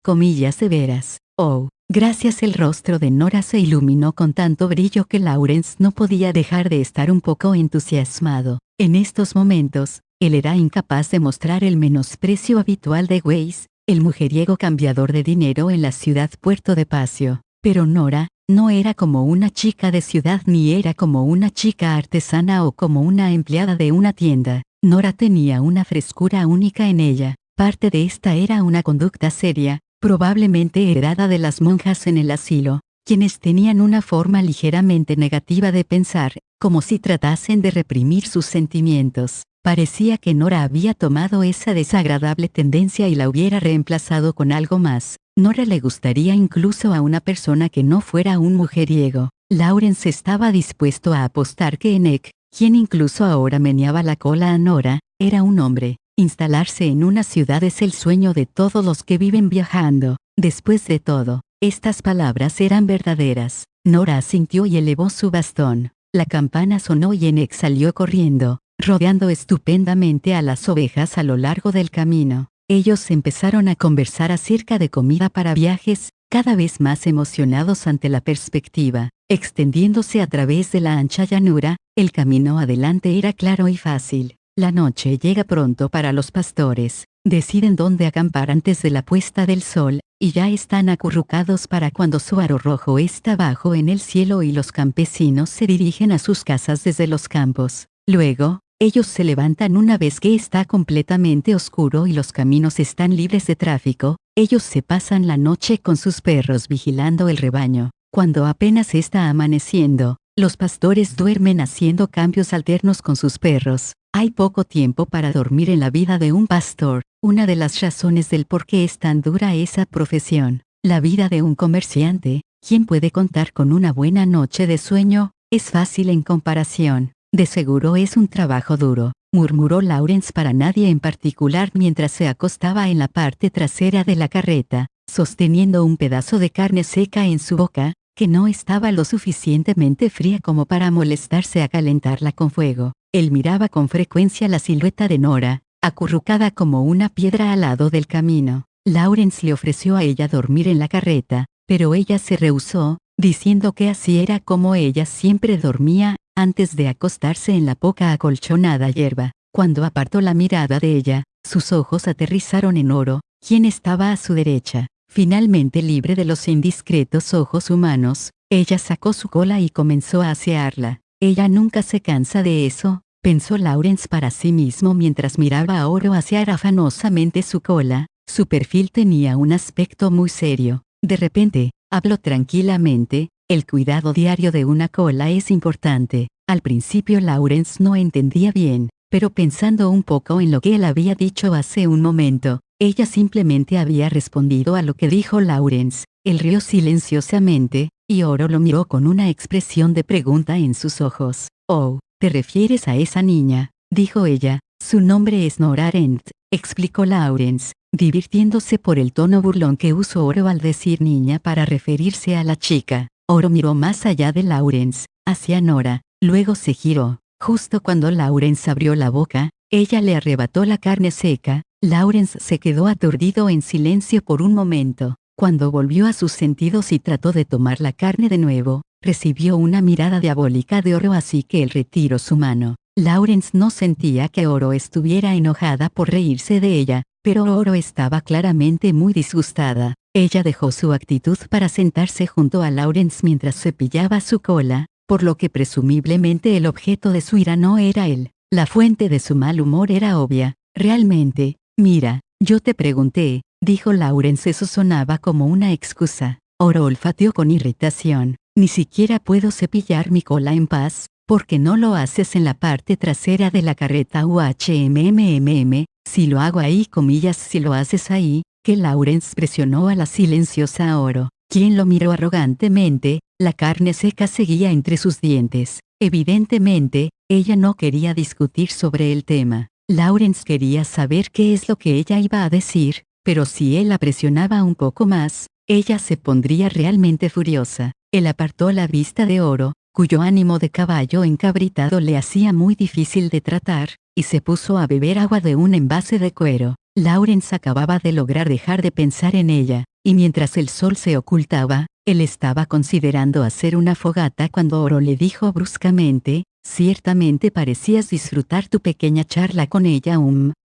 comillas severas. Oh, gracias. El rostro de Nora se iluminó con tanto brillo que Lawrence no podía dejar de estar un poco entusiasmado. En estos momentos, él era incapaz de mostrar el menosprecio habitual de Weiss, el mujeriego cambiador de dinero en la ciudad Puerto de Pacio. Pero Nora, no era como una chica de ciudad ni era como una chica artesana o como una empleada de una tienda. Nora tenía una frescura única en ella. Parte de esta era una conducta seria, probablemente heredada de las monjas en el asilo, quienes tenían una forma ligeramente negativa de pensar, como si tratasen de reprimir sus sentimientos. Parecía que Nora había tomado esa desagradable tendencia y la hubiera reemplazado con algo más. Nora le gustaría incluso a una persona que no fuera un mujeriego. Lawrence estaba dispuesto a apostar que Enek, quien incluso ahora meneaba la cola a Nora, era un hombre. Instalarse en una ciudad es el sueño de todos los que viven viajando. Después de todo, estas palabras eran verdaderas. Nora asintió y elevó su bastón. La campana sonó y Enek salió corriendo, rodeando estupendamente a las ovejas a lo largo del camino. Ellos empezaron a conversar acerca de comida para viajes, cada vez más emocionados ante la perspectiva. Extendiéndose a través de la ancha llanura, el camino adelante era claro y fácil. La noche llega pronto para los pastores. Deciden dónde acampar antes de la puesta del sol, y ya están acurrucados para cuando su aro rojo está bajo en el cielo y los campesinos se dirigen a sus casas desde los campos. Luego, ellos se levantan una vez que está completamente oscuro y los caminos están libres de tráfico. Ellos se pasan la noche con sus perros vigilando el rebaño. Cuando apenas está amaneciendo, Los pastores duermen haciendo cambios alternos con sus perros. Hay poco tiempo para dormir en la vida de un pastor. Una de las razones del por qué es tan dura esa profesión. La vida de un comerciante, quien puede contar con una buena noche de sueño, es fácil en comparación. De seguro es un trabajo duro, murmuró Lawrence para nadie en particular mientras se acostaba en la parte trasera de la carreta, sosteniendo un pedazo de carne seca en su boca, que no estaba lo suficientemente fría como para molestarse a calentarla con fuego. Él miraba con frecuencia la silueta de Nora, acurrucada como una piedra al lado del camino. Lawrence le ofreció a ella dormir en la carreta, pero ella se rehusó, diciendo que así era como ella siempre dormía, antes de acostarse en la poca acolchonada hierba. Cuando apartó la mirada de ella, sus ojos aterrizaron en Oro, quien estaba a su derecha. Finalmente libre de los indiscretos ojos humanos, ella sacó su cola y comenzó a asearla. Ella nunca se cansa de eso, pensó Lawrence para sí mismo mientras miraba a Oro asear afanosamente su cola. Su perfil tenía un aspecto muy serio. De repente, habló tranquilamente, el cuidado diario de una cola es importante. Al principio Lawrence no entendía bien, pero pensando un poco en lo que él había dicho hace un momento, ella simplemente había respondido a lo que dijo Lawrence. Él rió silenciosamente, y Oro lo miró con una expresión de pregunta en sus ojos. «Oh, ¿te refieres a esa niña?», dijo ella. «Su nombre es Nora Arendt», explicó Lawrence, divirtiéndose por el tono burlón que usó Oro al decir niña para referirse a la chica. Oro miró más allá de Lawrence, hacia Nora, luego se giró. Justo cuando Lawrence abrió la boca, ella le arrebató la carne seca. Lawrence se quedó aturdido en silencio por un momento. Cuando volvió a sus sentidos y trató de tomar la carne de nuevo, recibió una mirada diabólica de Oro, así que él retiró su mano. Lawrence no sentía que Oro estuviera enojada por reírse de ella, pero Oro estaba claramente muy disgustada. Ella dejó su actitud para sentarse junto a Lawrence mientras cepillaba su cola, por lo que presumiblemente el objeto de su ira no era él. La fuente de su mal humor era obvia. «Realmente, mira, yo te pregunté», dijo Lawrence. Eso sonaba como una excusa. Oro olfateó con irritación. «Ni siquiera puedo cepillar mi cola en paz, porque no lo haces en la parte trasera de la carreta UHMMM, si lo hago ahí, comillas, si lo haces ahí», que Lawrence presionó a la silenciosa Oro, quien lo miró arrogantemente. La carne seca seguía entre sus dientes. Evidentemente, ella no quería discutir sobre el tema. Lawrence quería saber qué es lo que ella iba a decir, pero si él la presionaba un poco más, ella se pondría realmente furiosa. Él apartó la vista de Oro, cuyo ánimo de caballo encabritado le hacía muy difícil de tratar, y se puso a beber agua de un envase de cuero. Lawrence acababa de lograr dejar de pensar en ella, y mientras el sol se ocultaba, él estaba considerando hacer una fogata cuando Oro le dijo bruscamente: «Ciertamente parecías disfrutar tu pequeña charla con ella,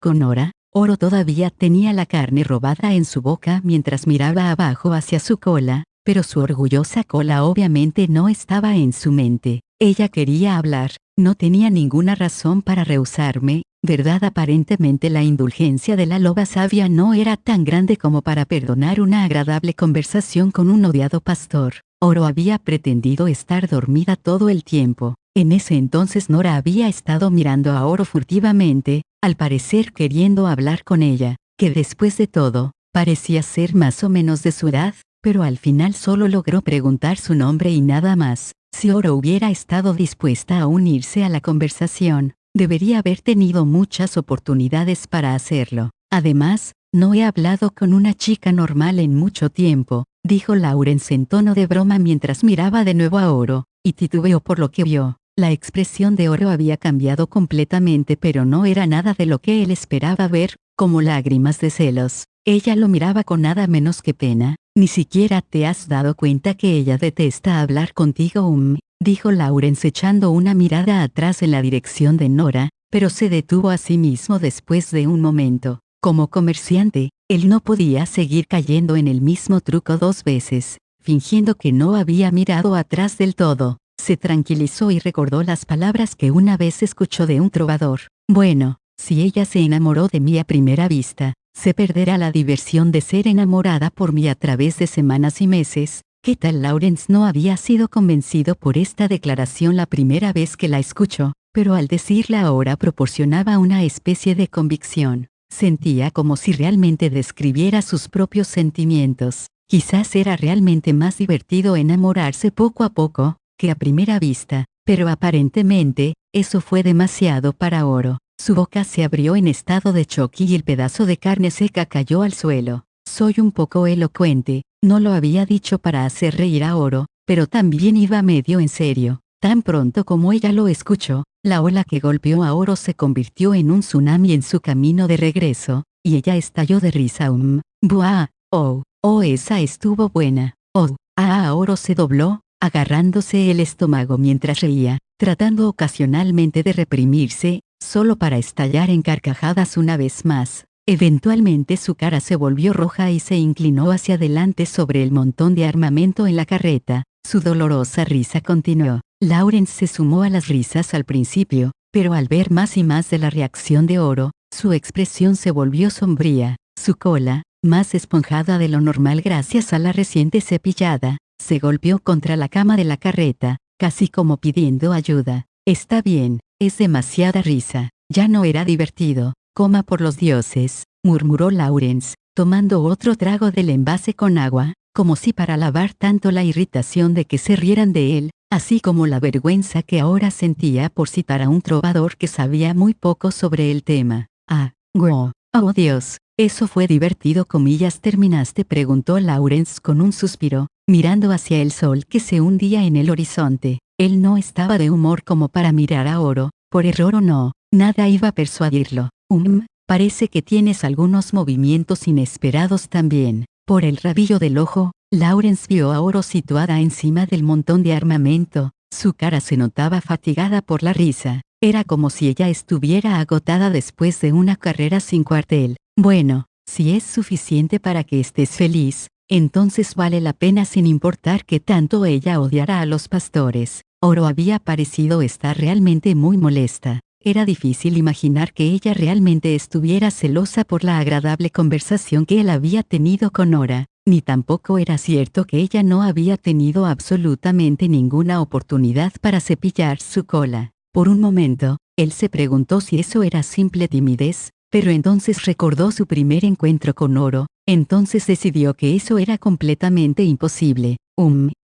con Nora». Oro todavía tenía la carne robada en su boca mientras miraba abajo hacia su cola, pero su orgullosa cola obviamente no estaba en su mente. Ella quería hablar, no tenía ninguna razón para rehusarme, ¿verdad? Aparentemente la indulgencia de la loba sabia no era tan grande como para perdonar una agradable conversación con un odiado pastor. Oro había pretendido estar dormida todo el tiempo. En ese entonces Nora había estado mirando a Oro furtivamente, al parecer queriendo hablar con ella, que después de todo, parecía ser más o menos de su edad, pero al final solo logró preguntar su nombre y nada más. Si Oro hubiera estado dispuesta a unirse a la conversación, debería haber tenido muchas oportunidades para hacerlo. Además, no he hablado con una chica normal en mucho tiempo, dijo Lawrence en tono de broma mientras miraba de nuevo a Oro, y titubeó por lo que vio. La expresión de Oro había cambiado completamente, pero no era nada de lo que él esperaba ver, como lágrimas de celos. Ella lo miraba con nada menos que pena. «Ni siquiera te has dado cuenta que ella detesta hablar contigo, dijo Lawrence echando una mirada atrás en la dirección de Nora, pero se detuvo a sí mismo después de un momento. Como comerciante, él no podía seguir cayendo en el mismo truco dos veces. Fingiendo que no había mirado atrás del todo, se tranquilizó y recordó las palabras que una vez escuchó de un trovador. «Bueno, si ella se enamoró de mí a primera vista, se perderá la diversión de ser enamorada por mí a través de semanas y meses», ¿Qué tal? Lawrence no había sido convencido por esta declaración la primera vez que la escuchó, pero al decirla ahora proporcionaba una especie de convicción. Sentía como si realmente describiera sus propios sentimientos. Quizás era realmente más divertido enamorarse poco a poco, que a primera vista, pero aparentemente, eso fue demasiado para Oro. Su boca se abrió en estado de shock y el pedazo de carne seca cayó al suelo. Soy un poco elocuente, no lo había dicho para hacer reír a Oro, pero también iba medio en serio. Tan pronto como ella lo escuchó, la ola que golpeó a Oro se convirtió en un tsunami en su camino de regreso, y ella estalló de risa. Buah, oh, esa estuvo buena. Oro se dobló, agarrándose el estómago mientras reía, tratando ocasionalmente de reprimirse, solo para estallar en carcajadas una vez más. Eventualmente su cara se volvió roja y se inclinó hacia adelante sobre el montón de armamento en la carreta. Su dolorosa risa continuó. Lawrence se sumó a las risas al principio, pero al ver más y más de la reacción de Oro, su expresión se volvió sombría. Su cola, más esponjada de lo normal gracias a la reciente cepillada, se golpeó contra la cama de la carreta, casi como pidiendo ayuda. Está bien, es demasiada risa, ya no era divertido. Coma por los dioses, murmuró Lawrence, tomando otro trago del envase con agua, como si para lavar tanto la irritación de que se rieran de él, así como la vergüenza que ahora sentía por citar a un trovador que sabía muy poco sobre el tema. Oh Dios, eso fue divertido. ¿Terminaste? Preguntó Lawrence con un suspiro, mirando hacia el sol que se hundía en el horizonte. Él no estaba de humor como para mirar a Oro, por error o no, nada iba a persuadirlo. Parece que tienes algunos movimientos inesperados también. Por el rabillo del ojo, Lawrence vio a Oro situada encima del montón de armamento. Su cara se notaba fatigada por la risa. Era como si ella estuviera agotada después de una carrera sin cuartel. Bueno, si es suficiente para que estés feliz, entonces vale la pena sin importar que tanto ella odiara a los pastores. Oro había parecido estar realmente muy molesta. Era difícil imaginar que ella realmente estuviera celosa por la agradable conversación que él había tenido con Ora, ni tampoco era cierto que ella no había tenido absolutamente ninguna oportunidad para cepillar su cola. Por un momento, él se preguntó si eso era simple timidez, pero entonces recordó su primer encuentro con Oro, entonces decidió que eso era completamente imposible.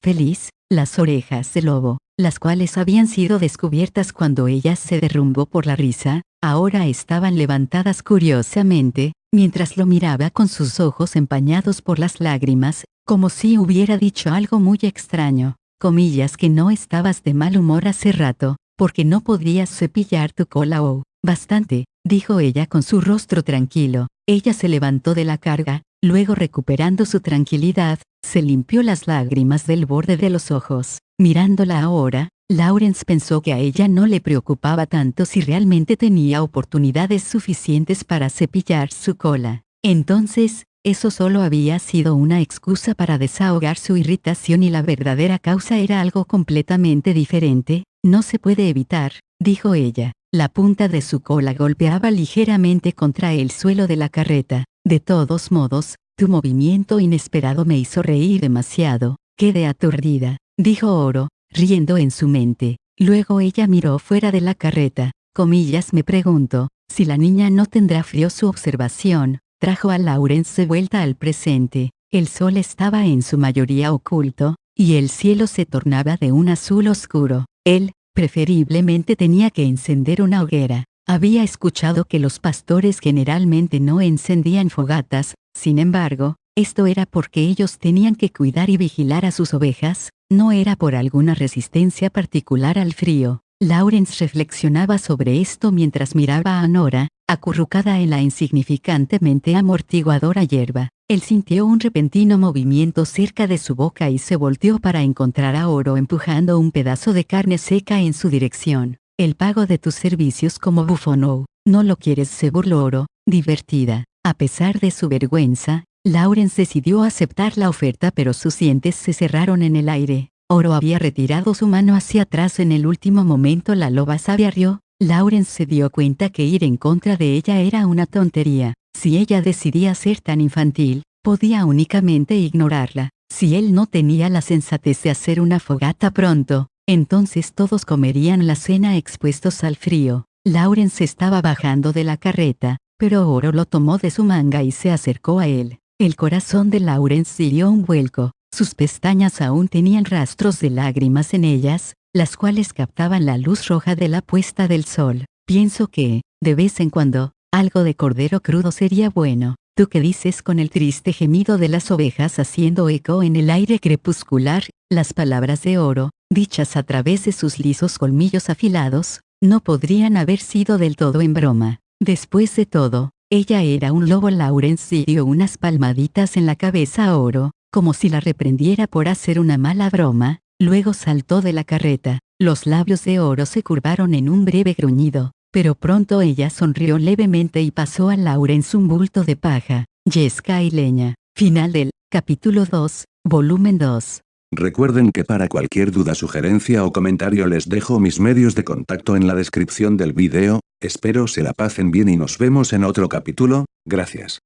Feliz, las orejas de lobo, las cuales habían sido descubiertas cuando ella se derrumbó por la risa, ahora estaban levantadas curiosamente, mientras lo miraba con sus ojos empañados por las lágrimas, como si hubiera dicho algo muy extraño. Comillas que no estabas de mal humor hace rato, porque no podías cepillar tu cola. Bastante, dijo ella con su rostro tranquilo. Ella se levantó de la carga, luego recuperando su tranquilidad, se limpió las lágrimas del borde de los ojos. Mirándola ahora, Lawrence pensó que a ella no le preocupaba tanto si realmente tenía oportunidades suficientes para cepillar su cola. Entonces, eso solo había sido una excusa para desahogar su irritación y la verdadera causa era algo completamente diferente. No se puede evitar, dijo ella. La punta de su cola golpeaba ligeramente contra el suelo de la carreta. De todos modos, tu movimiento inesperado me hizo reír demasiado. Quedé aturdida, dijo Oro, riendo en su mente. Luego ella miró fuera de la carreta. Comillas, me pregunto, si la niña no tendrá frío. Su observación trajo a Lawrence de vuelta al presente. El sol estaba en su mayoría oculto, y el cielo se tornaba de un azul oscuro. Él, preferiblemente, tenía que encender una hoguera. Había escuchado que los pastores generalmente no encendían fogatas, sin embargo, esto era porque ellos tenían que cuidar y vigilar a sus ovejas, no era por alguna resistencia particular al frío. Lawrence reflexionaba sobre esto mientras miraba a Nora, acurrucada en la insignificantemente amortiguadora hierba. Él sintió un repentino movimiento cerca de su boca y se volteó para encontrar a Oro empujando un pedazo de carne seca en su dirección. El pago de tus servicios como bufón. ¿No lo quieres? Se burló Oro, divertida. A pesar de su vergüenza, Lawrence decidió aceptar la oferta, pero sus dientes se cerraron en el aire. Oro había retirado su mano hacia atrás en el último momento. La loba sabia rió. Lawrence se dio cuenta que ir en contra de ella era una tontería. Si ella decidía ser tan infantil, podía únicamente ignorarla. Si él no tenía la sensatez de hacer una fogata pronto, entonces todos comerían la cena expuestos al frío. Lawrence estaba bajando de la carreta, pero Oro lo tomó de su manga y se acercó a él. El corazón de Lawrence dio un vuelco. Sus pestañas aún tenían rastros de lágrimas en ellas, las cuales captaban la luz roja de la puesta del sol. Pienso que, de vez en cuando, algo de cordero crudo sería bueno. ¿Tú qué dices? Con el triste gemido de las ovejas haciendo eco en el aire crepuscular, las palabras de Oro, dichas a través de sus lisos colmillos afilados, no podrían haber sido del todo en broma. Después de todo, ella era un lobo. Lawrence dio unas palmaditas en la cabeza a Oro, como si la reprendiera por hacer una mala broma, luego saltó de la carreta. Los labios de Oro se curvaron en un breve gruñido, pero pronto ella sonrió levemente y pasó a Lawrence un bulto de paja, yesca y leña. Final del capítulo 2, volumen 2. Recuerden que para cualquier duda, sugerencia o comentario les dejo mis medios de contacto en la descripción del video. Espero se la pasen bien y nos vemos en otro capítulo. Gracias.